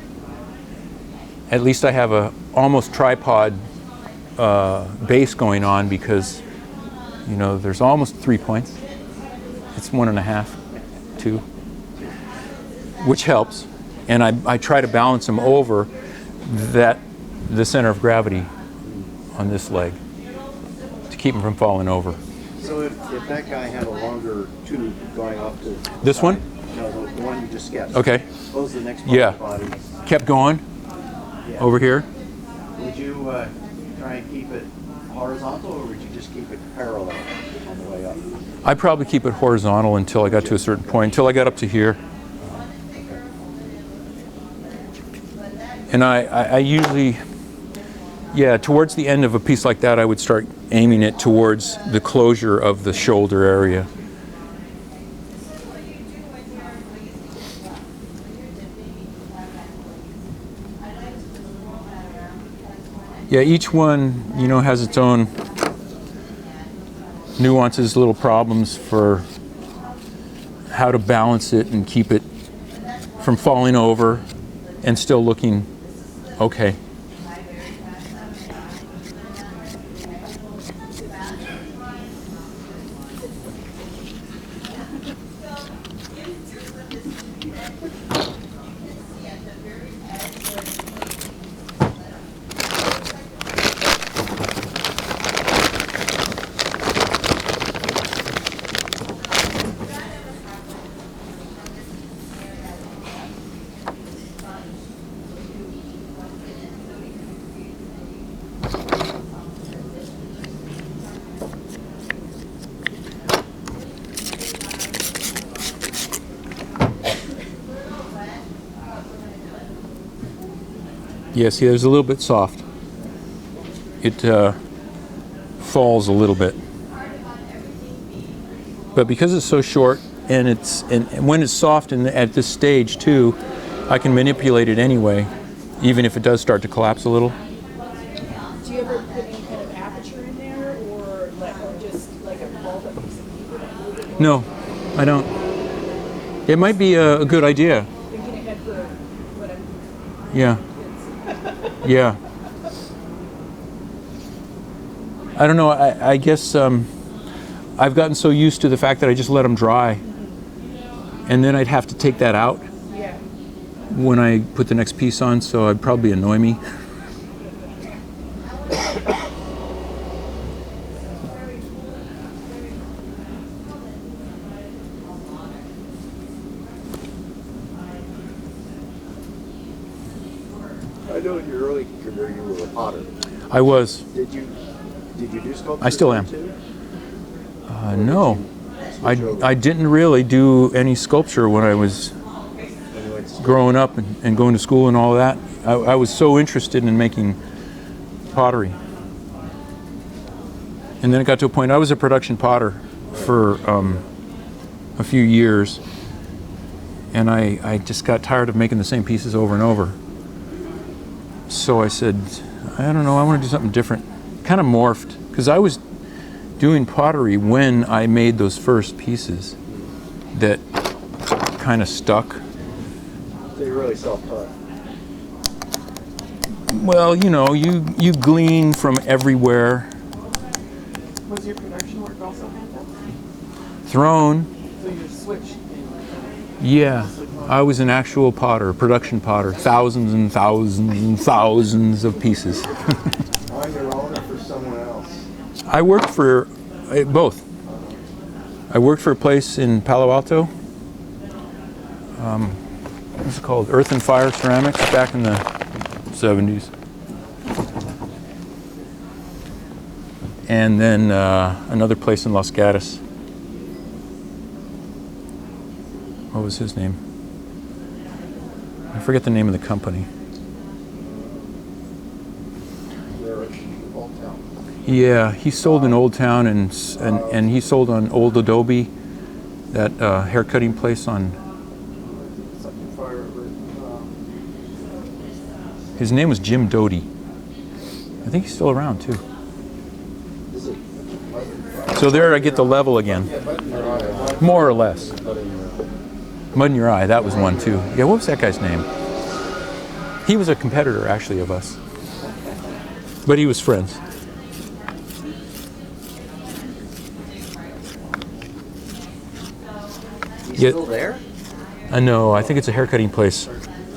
at least I have a almost tripod base going on, because you know there's almost 3 points. It's 1.5, 2, which helps. And I try to balance them over the center of gravity on this leg to keep them from falling over. So if that guy had a longer tube going off to This one? No, the one you just sketched. Okay. Suppose the next part Yeah. of the body. Kept going Yeah. over here. Would you try and keep it horizontal, or would you just keep it parallel on the way up? I'd probably keep it horizontal until I got to a certain point, until I got up to here. And I usually, yeah, towards the end of a piece like that, I would start aiming it towards the closure of the shoulder area. Yeah, each one, you know, has its own nuances, little problems for how to balance it and keep it from falling over and still looking okay. Yeah, see, there's a little bit soft. It falls a little bit. But because it's so short, and when it's soft and at this stage too, I can manipulate it anyway, even if it does start to collapse a little. Do you ever put any kind of aperture in there, or just like a bulb piece of paper? No, I don't. It might be a good idea. Thinking ahead for whatever. Yeah. Yeah. I don't know. I guess I've gotten so used to the fact that I just let them dry, and then I'd have to take that out Yeah. when I put the next piece on, so it'd probably annoy me. I know in your early career you were a potter. I was. Did you do sculpture? I still am. Too? No. I didn't really do any sculpture when I was growing up and going to school and all that. I was so interested in making pottery. And then it got to a point, I was a production potter for a few years, and I just got tired of making the same pieces over and over. So I said, I don't know, I want to do something different. Kind of morphed, because I was doing pottery when I made those first pieces that kind of stuck. So you're really self-taught. Well, you know, you glean from everywhere. Was your production work also hand-up? Thrown, So you switched. yeah. I was an actual potter, production potter, thousands and thousands and thousands of pieces. On your own or for someone else? I worked for both. I worked for a place in Palo Alto. What's it called? Earth and Fire Ceramics back in the 70s. And then another place in Los Gatos. What was his name? I forget the name of the company. Yeah, he sold in Old Town, and he sold on Old Adobe, that haircutting place on. His name was Jim Doty. I think he's still around too. So there I get the level again, more or less. Mud in Your Eye, that was one too. Yeah, what was that guy's name? He was a competitor, actually, of us. But he was friends. He's still there? No, I think it's a haircutting place.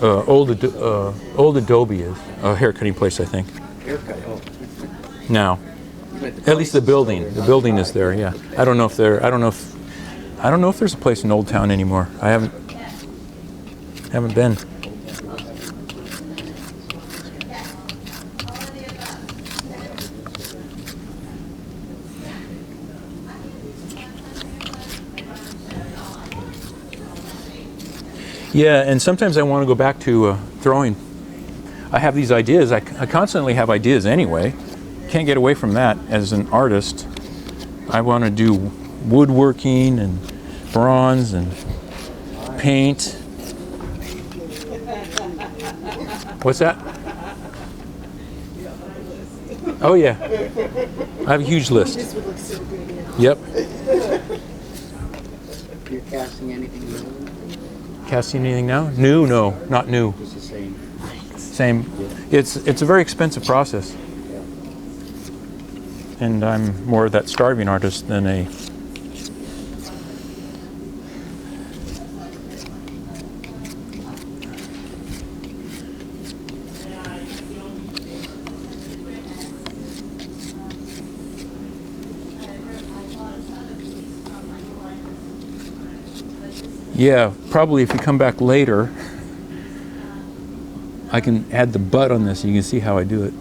Old Adobe is a haircutting place, I think. Haircut. Oh. Now, You meant the at least the place building. is The still building there. is there. Yeah. I don't know if there's a place in Old Town anymore. I haven't been. Yeah, and sometimes I want to go back to throwing. I have these ideas. I constantly have ideas anyway. Can't get away from that as an artist. I want to do woodworking and bronze and paint. What's that? Oh yeah, I have a huge list. This would look so good here. Yep. You're casting anything new? Casting anything now? New? No, not new. Just the same. Same. It's a very expensive process. And I'm more that starving artist than a. Yeah, probably if you come back later, I can add the butt on this and you can see how I do it.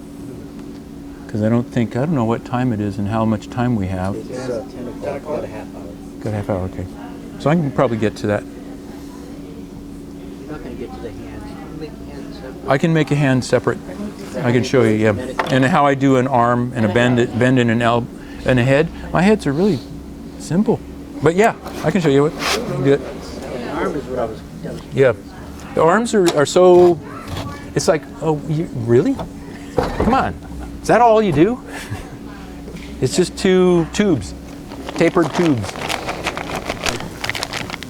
Because I don't know what time it is and how much time we have. It's 10 o'clock, about a half hour. Got a half hour, okay. So I can probably get to that. You're not going to get to the hands. You make the hands separate. I can make a hand separate. I can show you, yeah. And how I do an arm and a bend in an elbow and a head. My heads are really simple. But yeah, I can show you it. You can do it. The arm is what I was Yeah. The arms are so, it's like, oh, you, really? Come on. Is that all you do? It's just two tubes, tapered tubes.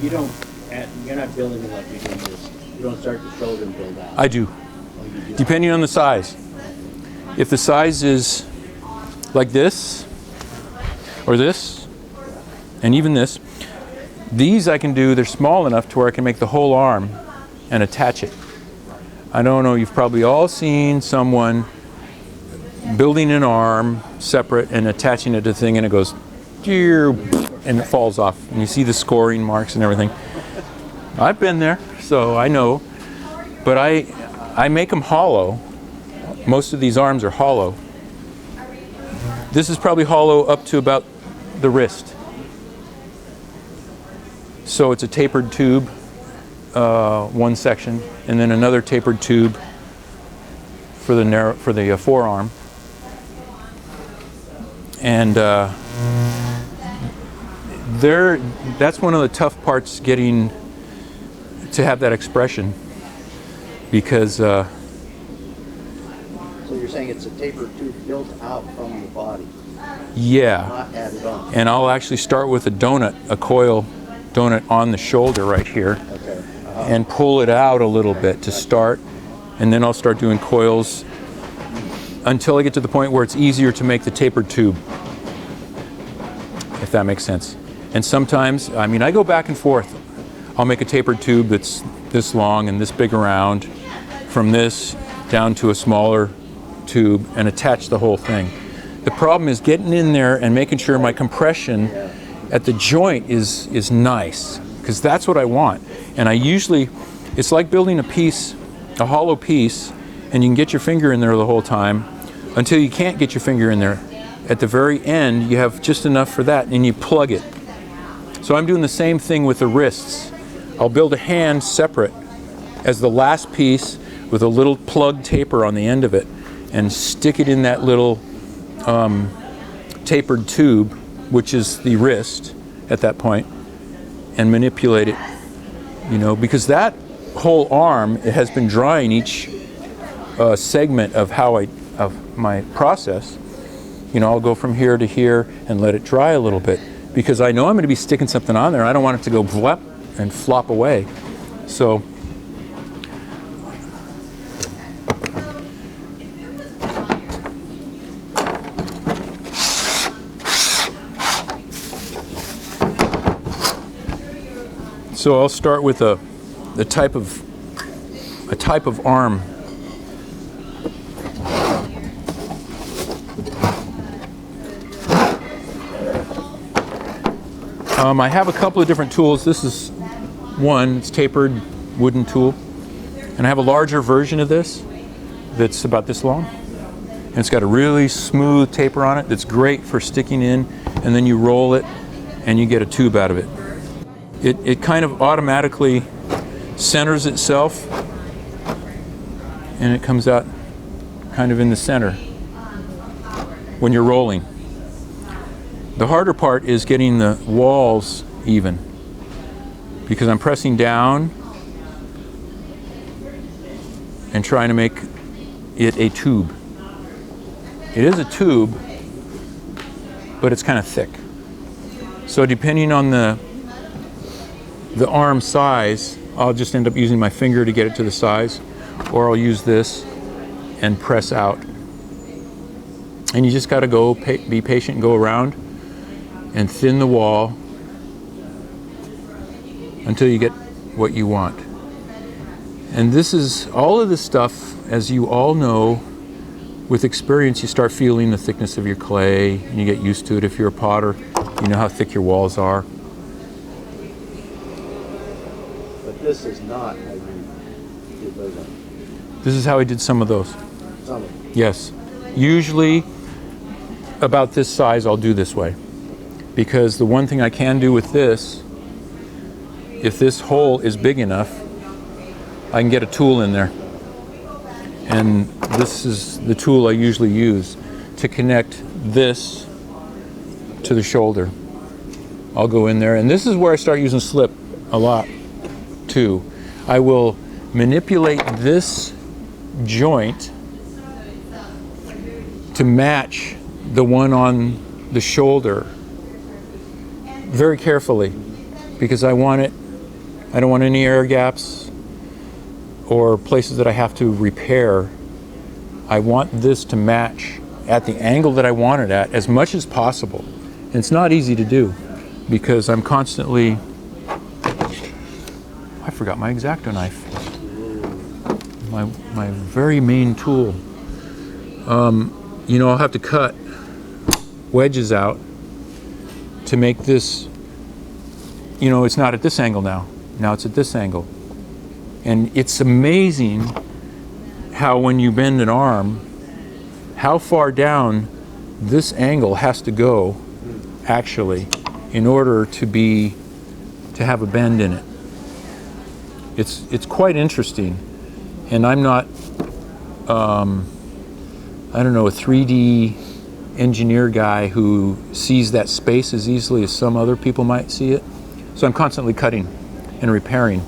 You don't, you're not building it like you're doing this. You don't start the shoulder and build out. I do, Oh, you do. depending on the size. If the size is like this, or this, and even this, these I can do, they're small enough to where I can make the whole arm and attach it. I don't know, you've probably all seen someone building an arm separate and attaching it to the thing and it goes, and it falls off. And you see the scoring marks and everything. I've been there, so I know. But I make them hollow. Most of these arms are hollow. This is probably hollow up to about the wrist. So it's a tapered tube, one section, and then another tapered tube for the forearm. And that's one of the tough parts, getting to have that expression, because So you're saying it's a tapered tube built out from the body, yeah. not added on. And I'll actually start with a donut, a coil donut on the shoulder right here, Okay. and pull it out a little bit to start, and then I'll start doing coils until I get to the point where it's easier to make the tapered tube, if that makes sense. And sometimes, I mean, I go back and forth. I'll make a tapered tube that's this long and this big around, from this down to a smaller tube, and attach the whole thing. The problem is getting in there and making sure my compression at the joint is nice, because that's what I want. And I usually, it's like building a piece, a hollow piece, and you can get your finger in there the whole time until you can't get your finger in there. At the very end, you have just enough for that, and you plug it. So I'm doing the same thing with the wrists. I'll build a hand separate as the last piece with a little plug taper on the end of it, and stick it in that little tapered tube, which is the wrist at that point, and manipulate it, you know, because that whole arm, it has been drawing each segment of of my process. You know, I'll go from here to here and let it dry a little bit, because I know I'm going to be sticking something on there. I don't want it to go flap and flop away. So So I'll start with a type of arm. I have a couple of different tools. This is one, it's tapered wooden tool. And I have a larger version of this that's about this long. And it's got a really smooth taper on it that's great for sticking in, and then you roll it and you get a tube out of it. It kind of automatically centers itself, and it comes out kind of in the center when you're rolling. The harder part is getting the walls even, because I'm pressing down and trying to make it a tube. It is a tube, but it's kind of thick. So depending on the arm size, I'll just end up using my finger to get it to the size, or I'll use this and press out. And you just got to be patient and go around and thin the wall until you get what you want. And this is all of this stuff, as you all know, with experience you start feeling the thickness of your clay and you get used to it. If you're a potter, you know how thick your walls are. But this is not how you did those. This is how I did some of those. Some of them. Yes. Usually about this size I'll do this way. Because the one thing I can do with this, if this hole is big enough, I can get a tool in there. And this is the tool I usually use to connect this to the shoulder. I'll go in there, and this is where I start using slip a lot too. I will manipulate this joint to match the one on the shoulder very carefully, because I want it, I don't want any air gaps or places that I have to repair. I want this to match at the angle that I want it at as much as possible. And it's not easy to do because I'm constantly, I forgot my X-Acto knife. My very main tool. You know, I'll have to cut wedges out to make this, you know, it's not at this angle now. Now it's at this angle. And it's amazing how when you bend an arm, how far down this angle has to go actually in order to have a bend in it. It's quite interesting. And I'm not, I don't know, a 3D engineer guy who sees that space as easily as some other people might see it. So I'm constantly cutting and repairing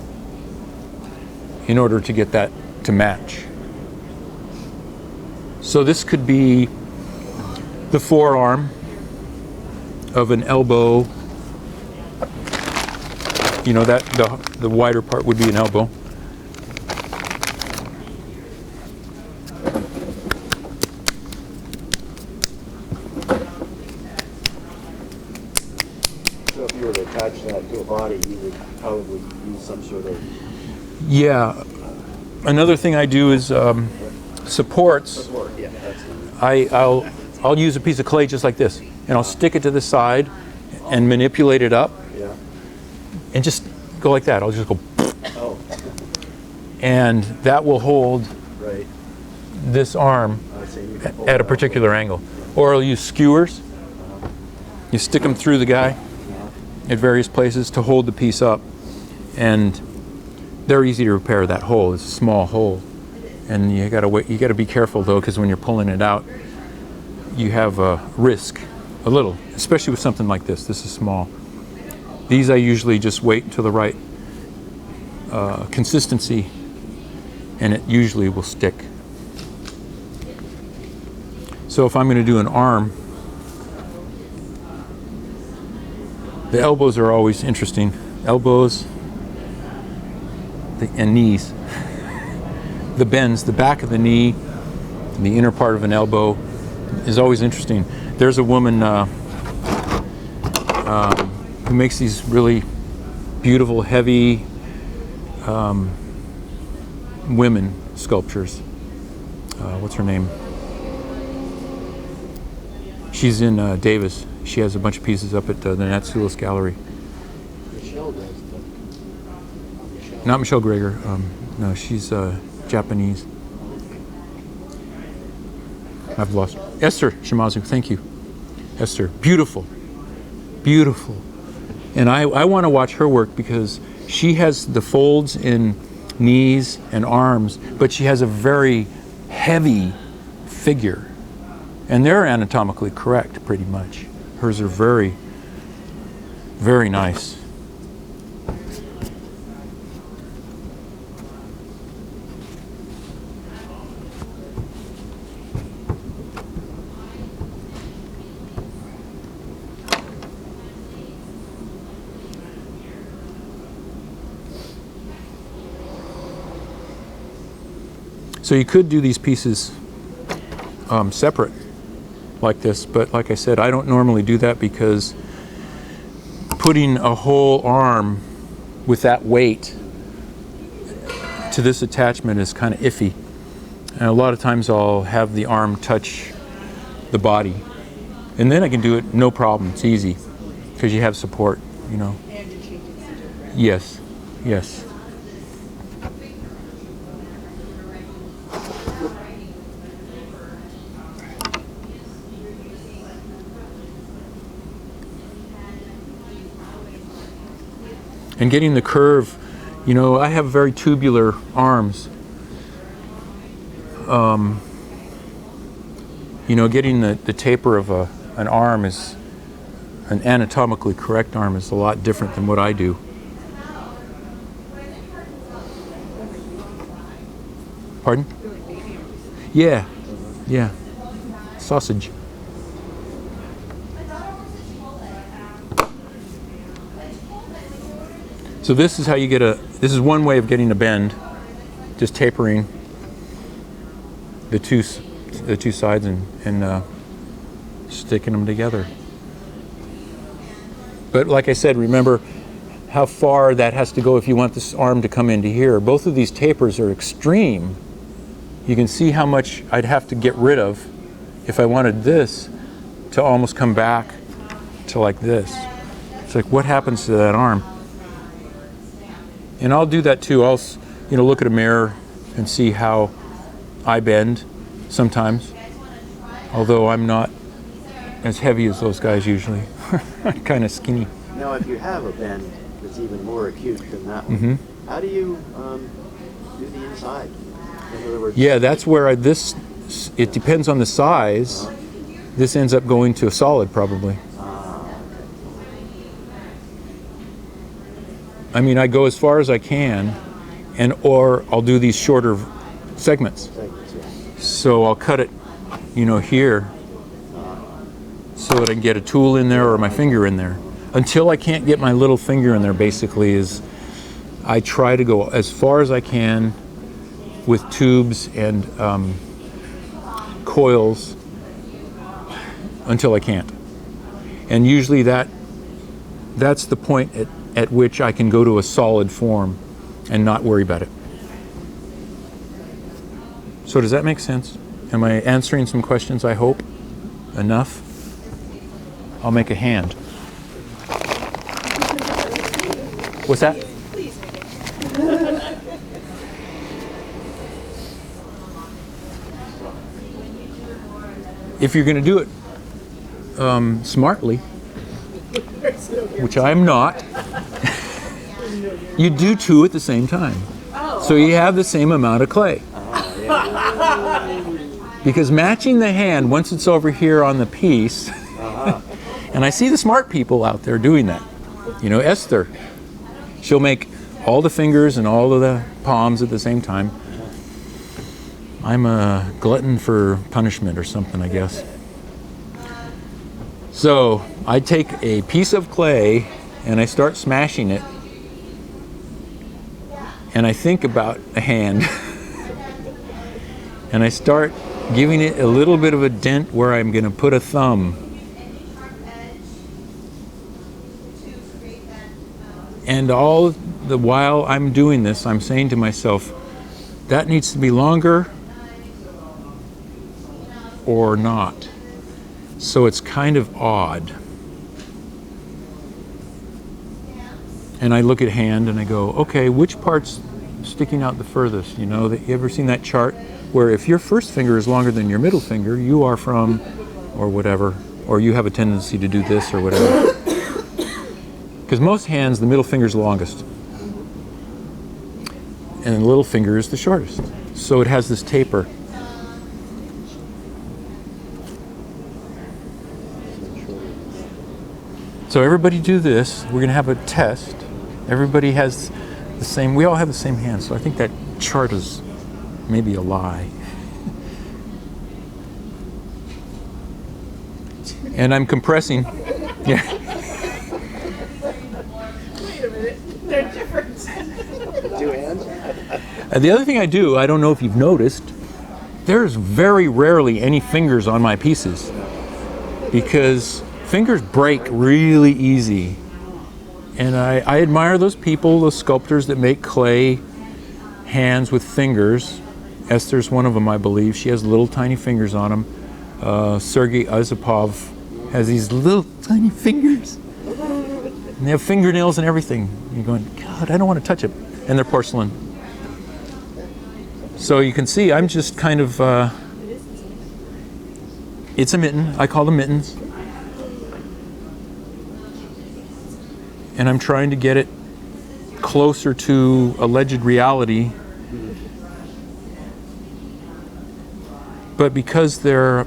in order to get that to match. So this could be the forearm of an elbow. You know, that the wider part would be an elbow. So if you were to attach that to a body, you would probably use some sort of... Yeah. Another thing I do is supports. Yeah, that's I'll use a piece of clay just like this, and I'll stick it to the side and manipulate it up, yeah. and just go like that. I'll just go, Oh, and that will hold right. this arm I see. You can pull at a it out. particular angle. Or I'll use skewers. You stick them through the guy at various places to hold the piece up, and they're easy to repair. That hole is a small hole, and you gotta be careful though, because when you're pulling it out, you have a risk, a little, especially with something like this. This is small. These I usually just wait until the right consistency, and it usually will stick. So if I'm going to do an arm, the elbows are always interesting. Elbows and knees. The bends, the back of the knee, the inner part of an elbow is always interesting. There's a woman who makes these really beautiful, heavy women sculptures. What's her name? She's in Davis. She has a bunch of pieces up at the Natsulis Gallery. Michelle does the. Not Michelle Greger. No, she's Japanese. I've lost her. Esther Shimazu. Thank you, Esther. Beautiful, beautiful. And I want to watch her work because she has the folds in knees and arms, but she has a very heavy figure. And they're anatomically correct, pretty much. Hers are very, very nice. So you could do these pieces separate like this, but like I said, I don't normally do that because putting a whole arm with that weight to this attachment is kind of iffy. And a lot of times I'll have the arm touch the body. And then I can do it no problem, it's easy, because you have support, you know. And you're changing center, right? Yes, yes. And getting the curve, you know, I have very tubular arms. You know, getting the taper of an arm is, an anatomically correct arm is a lot different than what I do. Pardon? Yeah, yeah. Sausage. So this is how you get this is one way of getting a bend, just tapering the two sides and sticking them together. But like I said, remember how far that has to go if you want this arm to come into here. Both of these tapers are extreme. You can see how much I'd have to get rid of if I wanted this to almost come back to like this. It's like, what happens to that arm? And I'll do that too. I'll, you know, look at a mirror and see how I bend sometimes. Although I'm not as heavy as those guys usually. I'm kind of skinny. Now, if you have a bend that's even more acute than that one, how do you do the inside? In other words, Yeah, that's where it depends on the size. This ends up going to a solid probably. I mean, I go as far as I can, or I'll do these shorter segments. So I'll cut it, you know, here, so that I can get a tool in there or my finger in there. Until I can't get my little finger in there, basically, is I try to go as far as I can with tubes and coils until I can't. And usually that's the point at which I can go to a solid form and not worry about it. So does that make sense? Am I answering some questions, I hope? Enough? I'll make a hand. What's that? If you're going to do it smartly, which I'm not, you do two at the same time. So you have the same amount of clay. Because matching the hand, once it's over here on the piece, and I see the smart people out there doing that. You know, Esther, she'll make all the fingers and all of the palms at the same time. I'm a glutton for punishment or something, I guess. So I take a piece of clay and I start smashing it, and I think about a hand and I start giving it a little bit of a dent where I'm going to put a thumb. And all the while I'm doing this, I'm saying to myself, that needs to be longer or not. So it's kind of odd. And I look at hand and I go, okay, which part's sticking out the furthest? You know, you ever seen that chart where if your first finger is longer than your middle finger, you are from, or whatever, or you have a tendency to do this or whatever. Because most hands, the middle finger is the longest. And the little finger is the shortest. So it has this taper. So everybody do this. We're going to have a test. Everybody has the same, we all have the same hand. So I think that chart is maybe a lie. And I'm compressing. Yeah. Wait a minute, they're different. Two hands? The other thing I do, I don't know if you've noticed, there's very rarely any fingers on my pieces because fingers break really easy. And I admire those people, those sculptors that make clay hands with fingers. Esther's one of them, I believe. She has little tiny fingers on them. Sergei Azapov has these little tiny fingers. And they have fingernails and everything. You're going, God, I don't want to touch it. And they're porcelain. So you can see I'm just kind of, it's a mitten. I call them mittens. And I'm trying to get it closer to alleged reality. But because they're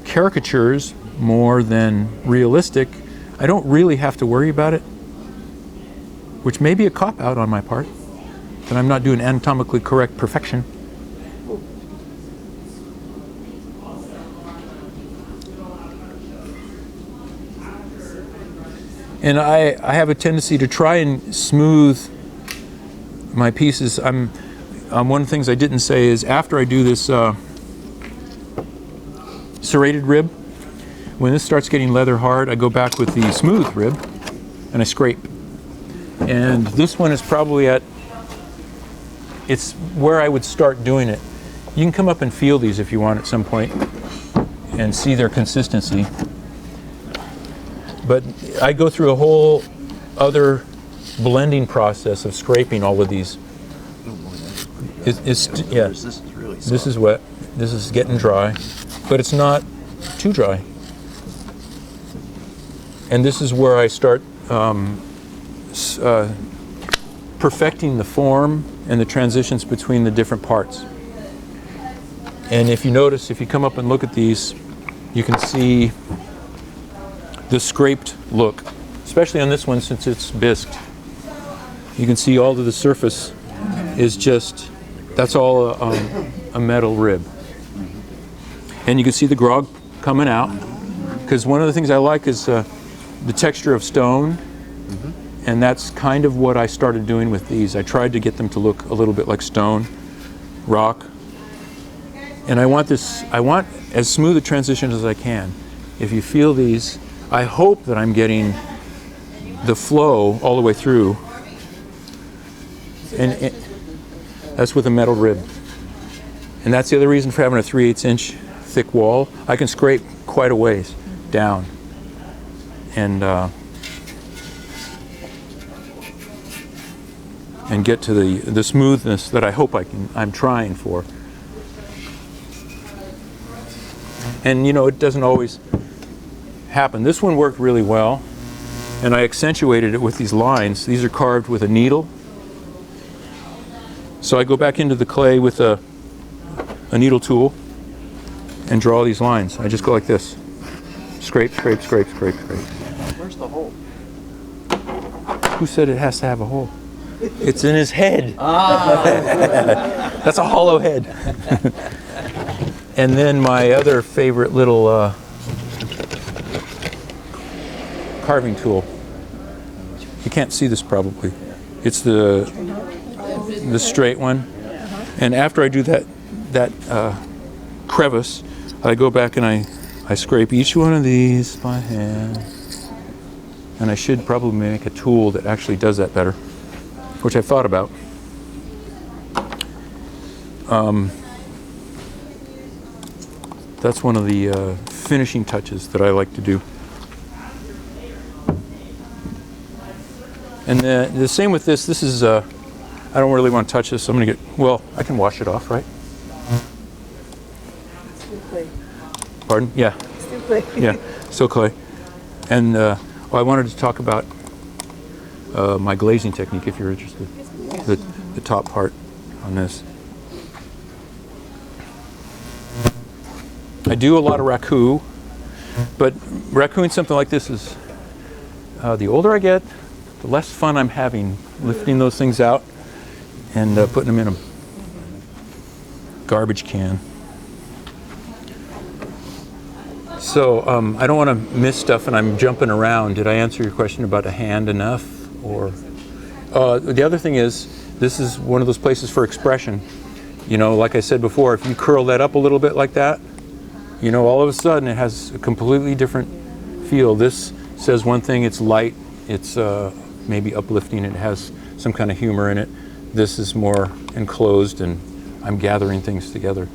caricatures more than realistic, I don't really have to worry about it, which may be a cop-out on my part, that I'm not doing anatomically correct perfection. And I have a tendency to try and smooth my pieces. One of the things I didn't say is after I do this serrated rib, when this starts getting leather hard, I go back with the smooth rib and I scrape. And this one is probably it's where I would start doing it. You can come up and feel these if you want at some point and see their consistency. But I go through a whole other blending process of scraping all of these. Yeah. This is really soft. This is wet. This is getting dry, but it's not too dry. And this is where I start perfecting the form and the transitions between the different parts. And if you notice, if you come up and look at these, you can see the scraped look, especially on this one since it's bisqued. You can see all of the surface is just, that's all a metal rib. And you can see the grog coming out, because one of the things I like is the texture of stone, and that's kind of what I started doing with these. I tried to get them to look a little bit like stone, rock, and I want as smooth a transition as I can. If you feel these, I hope that I'm getting the flow all the way through, and that's with a metal rib. And that's the other reason for having a 3/8 inch thick wall. I can scrape quite a ways down, and get to the smoothness that I hope I'm trying for. And you know, it doesn't always happen. This one worked really well, and I accentuated it with these lines. These are carved with a needle. So I go back into the clay with a needle tool and draw these lines. I just go like this. Scrape, scrape, scrape, scrape, scrape. Where's the hole? Who said it has to have a hole? It's in his head. That's a hollow head. And then my other favorite little carving tool. You can't see this probably. It's the straight one. And after I do that crevice, I go back and I scrape each one of these by hand. and I should probably make a tool that actually does that better, which I've thought about. That's one of the finishing touches that I like to do. And the same with this. This is, I don't really want to touch this. I'm going to get, well, I can wash it off, right? Still clay. Pardon? Yeah. Still clay. Yeah, still clay. And I wanted to talk about my glazing technique, if you're interested. The top part on this. I do a lot of raku, but rakuing something like this is, the older I get, the less fun I'm having lifting those things out and putting them in a garbage can. So I don't want to miss stuff, and I'm jumping around. Did I answer your question about a hand enough? Or the other thing is, this is one of those places for expression. You know, like I said before, if you curl that up a little bit like that, you know, all of a sudden it has a completely different feel. This says one thing, it's light, it's maybe uplifting, it has some kind of humor in it. This is more enclosed, and I'm gathering things together.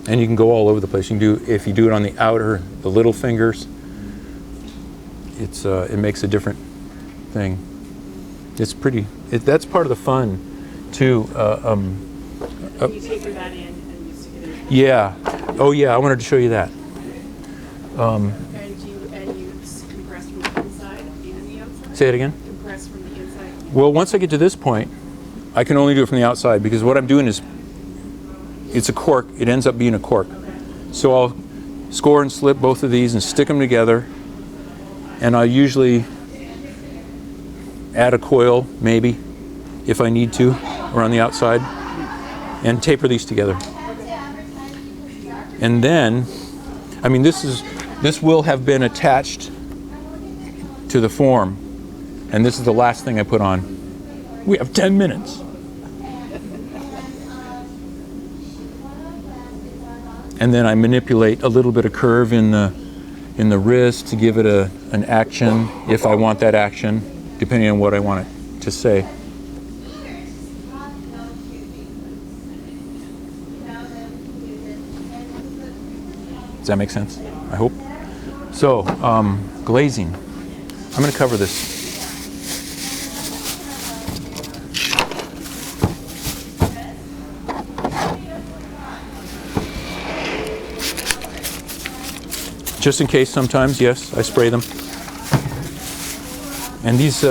And you can go all over the place. You can do, if you do it on the outer, the little fingers, it makes a different thing. It's pretty, that's part of the fun too. You take that in and you stick it in. Yeah. Oh yeah, I wanted to show you that. And you compress from the inside and the outside? Say it again? Compress from the inside. Well, once I get to this point, I can only do it from the outside, because what I'm doing is, it's a cork, it ends up being a cork. So I'll score and slip both of these and stick them together, and I usually add a coil, maybe, if I need to, or on the outside, and taper these together. And then, I mean, this will have been attached to the form, and this is the last thing I put on. We have 10 minutes. And then I manipulate a little bit of curve in the wrist to give it an action, if I want that action, depending on what I want it to say. Does that make sense? I hope. So, glazing. I'm going to cover this. Just in case, sometimes, yes, I spray them. And these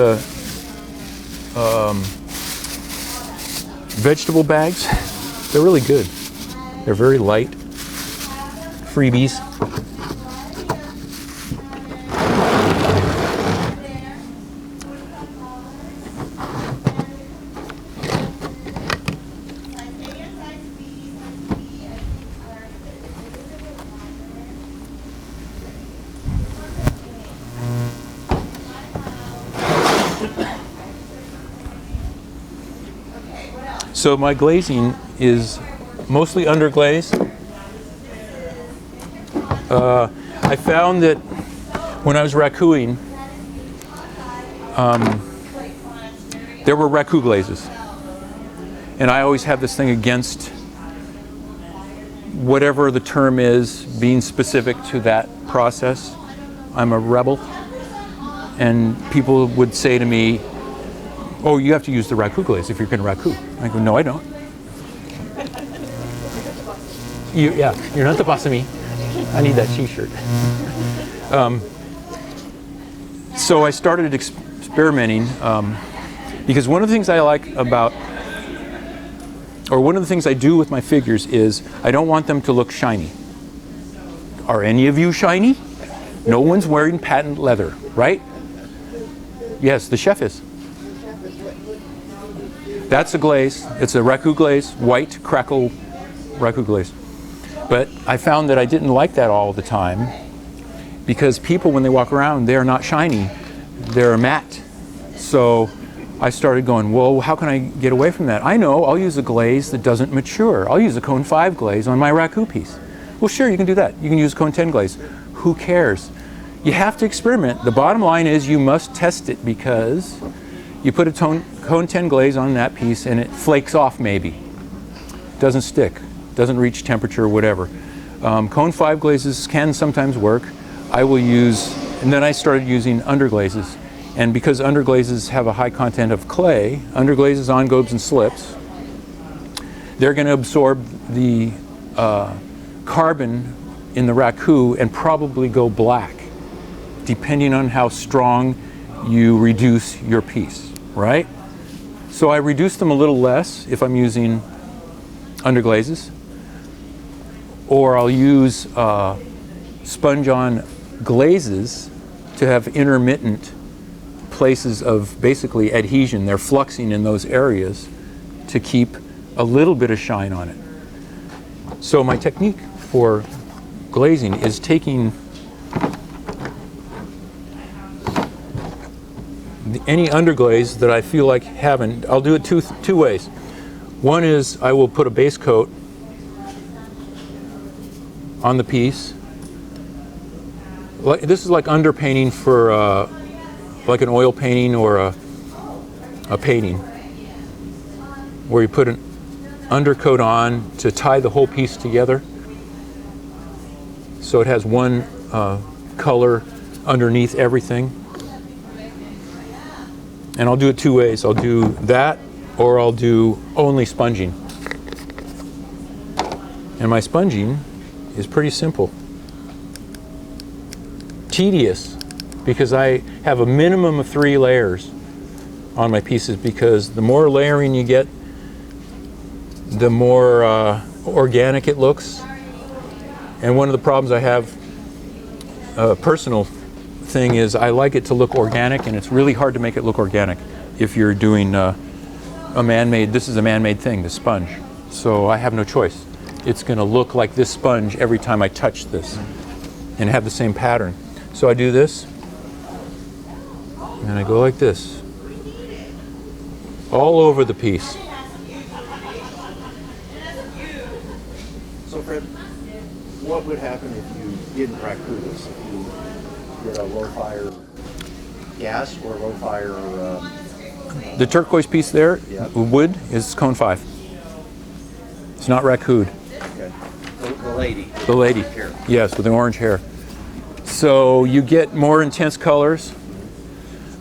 vegetable bags, they're really good. They're very light. Freebies. So my glazing is mostly underglaze. I found that when I was rakuing, there were raku glazes. And I always have this thing against whatever the term is being specific to that process. I'm a rebel. And people would say to me, oh, you have to use the raku glaze if you're going to raku. I go, no, I don't. Yeah, you're not the boss of me. I need that t-shirt. So I started experimenting because one of the things I like about, or one of the things I do with my figures is I don't want them to look shiny. Are any of you shiny? No one's wearing patent leather, right? Yes, the chef is. That's a glaze. It's a raku glaze, white crackle raku glaze. But I found that I didn't like that all the time because people, when they walk around, they're not shiny. They're matte. So I started going, well, how can I get away from that? I know, I'll use a glaze that doesn't mature. I'll use a cone 5 glaze on my raku piece. Well, sure, you can do that. You can use cone 10 glaze. Who cares? You have to experiment. The bottom line is you must test it, because you put a cone 10 glaze on that piece and it flakes off maybe. Doesn't stick, doesn't reach temperature, whatever. Cone 5 glazes can sometimes work. I will use, and then I started using underglazes. And because underglazes have a high content of clay, underglazes, on-gobes, and slips, they're going to absorb the carbon in the raku and probably go black, depending on how strong you reduce your piece, right? So I reduce them a little less if I'm using underglazes, or I'll use sponge-on glazes to have intermittent places of basically adhesion. They're fluxing in those areas to keep a little bit of shine on it. So my technique for glazing is taking any underglaze that I feel like having. I'll do it two ways. One is I will put a base coat on the piece. This is like underpainting for like an oil painting or a painting, where you put an undercoat on to tie the whole piece together, so it has one color underneath everything. And I'll do it two ways. I'll do that, or I'll do only sponging. And my sponging is pretty simple. Tedious, because I have a minimum of 3 layers on my pieces, because the more layering you get, the more organic it looks. And one of the problems I have, personal thing, is I like it to look organic, and it's really hard to make it look organic if you're doing a man-made, this is a man-made thing, the sponge. So I have no choice. It's going to look like this sponge every time I touch this and have the same pattern. So I do this, and I go like this, all over the piece. So Fred, what would happen if you didn't raku this? If you did a low fire gas or low fire? The turquoise piece there, Yeah. wood, is cone 5. It's not raku'd. Okay. The lady. The lady, Hair. yes, with the orange hair. So you get more intense colors.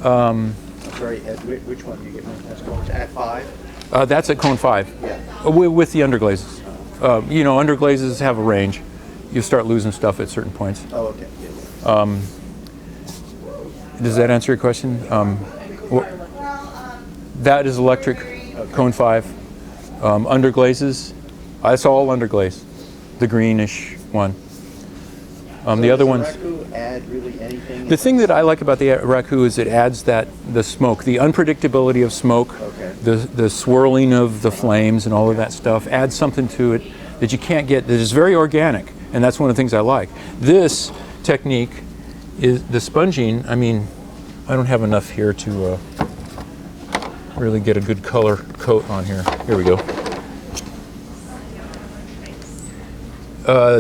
Sorry, at which one do you get more intense colors? At 5? That's at cone 5, Yeah. with the underglazes. You know, underglazes have a range. You start losing stuff at certain points. Oh, okay. Yeah. Does that answer your question? That is electric, cone 5. Underglazes, that's all underglaze, the greenish one. The other ones. Does the raku add really anything? The thing that I like about the raku is it adds the smoke, the unpredictability of smoke, Okay. the swirling of the flames and all of that stuff adds something to it that you can't get, that is very organic, and that's one of the things I like. This technique is the sponging. I mean, I don't have enough here to really get a good color coat on here. Here we go.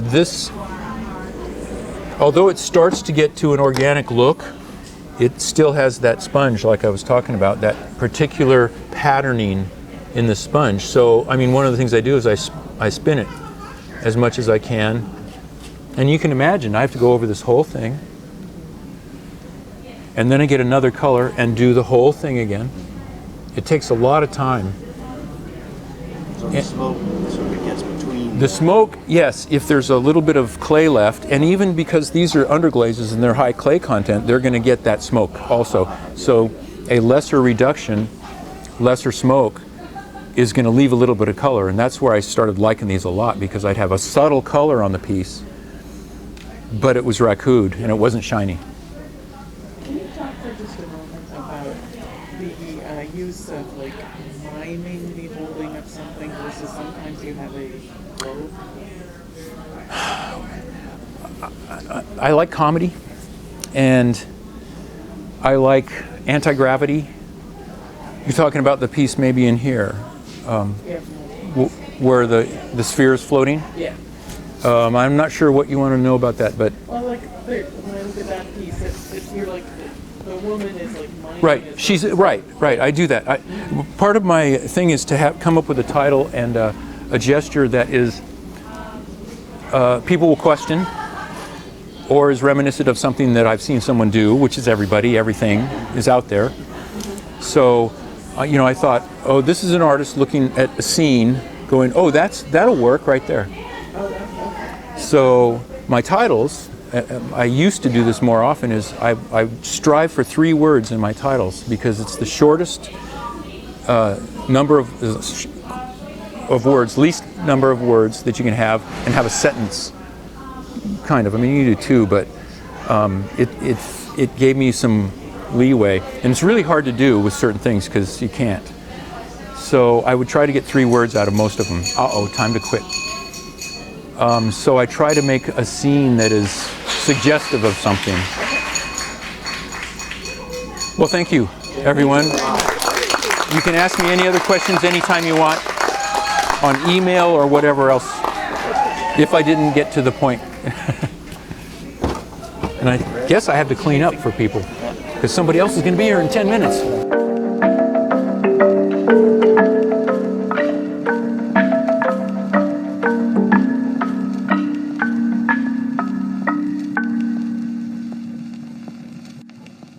This, although it starts to get to an organic look, it still has that sponge, like I was talking about, that particular patterning in the sponge. So, I mean, one of the things I do is I spin it as much as I can. And you can imagine, I have to go over this whole thing. And then I get another color and do the whole thing again. It takes a lot of time. So the smoke sort of gets between. The smoke, yes, if there's a little bit of clay left, and even because these are underglazes and they're high clay content, they're going to get that smoke also. So a lesser reduction, lesser smoke, is going to leave a little bit of color, and that's where I started liking these a lot, because I'd have a subtle color on the piece, but it was raku'd and it wasn't shiny. Can you talk for just a moment about the use of like miming the holding of something versus sometimes you have a globe? I like comedy, and I like anti-gravity. You're talking about the piece maybe in here, where the sphere is floating? Yeah. I'm not sure what you want to know about that, but Well, like when I look at that piece, it's you're like the woman is like miming. Right. She's right. I do that. Part of my thing is to come up with a title and a gesture that is people will question, or is reminiscent of something that I've seen someone do, which is everything is out there. So, I thought, oh, this is an artist looking at a scene, going, oh, that'll work right there. So my titles, I used to do this more often, is I strive for 3 words in my titles because it's the shortest number of words, least number of words that you can have, and have a sentence. Kind of. I mean, you do 2, but it gave me some leeway, and it's really hard to do with certain things because you can't. So I would try to get 3 words out of most of them. Time to quit. So I try to make a scene that is suggestive of something. Well, thank you, everyone. You can ask me any other questions anytime you want on email or whatever else, if I didn't get to the point. And I guess I have to clean up for people because somebody else is going to be here in 10 minutes.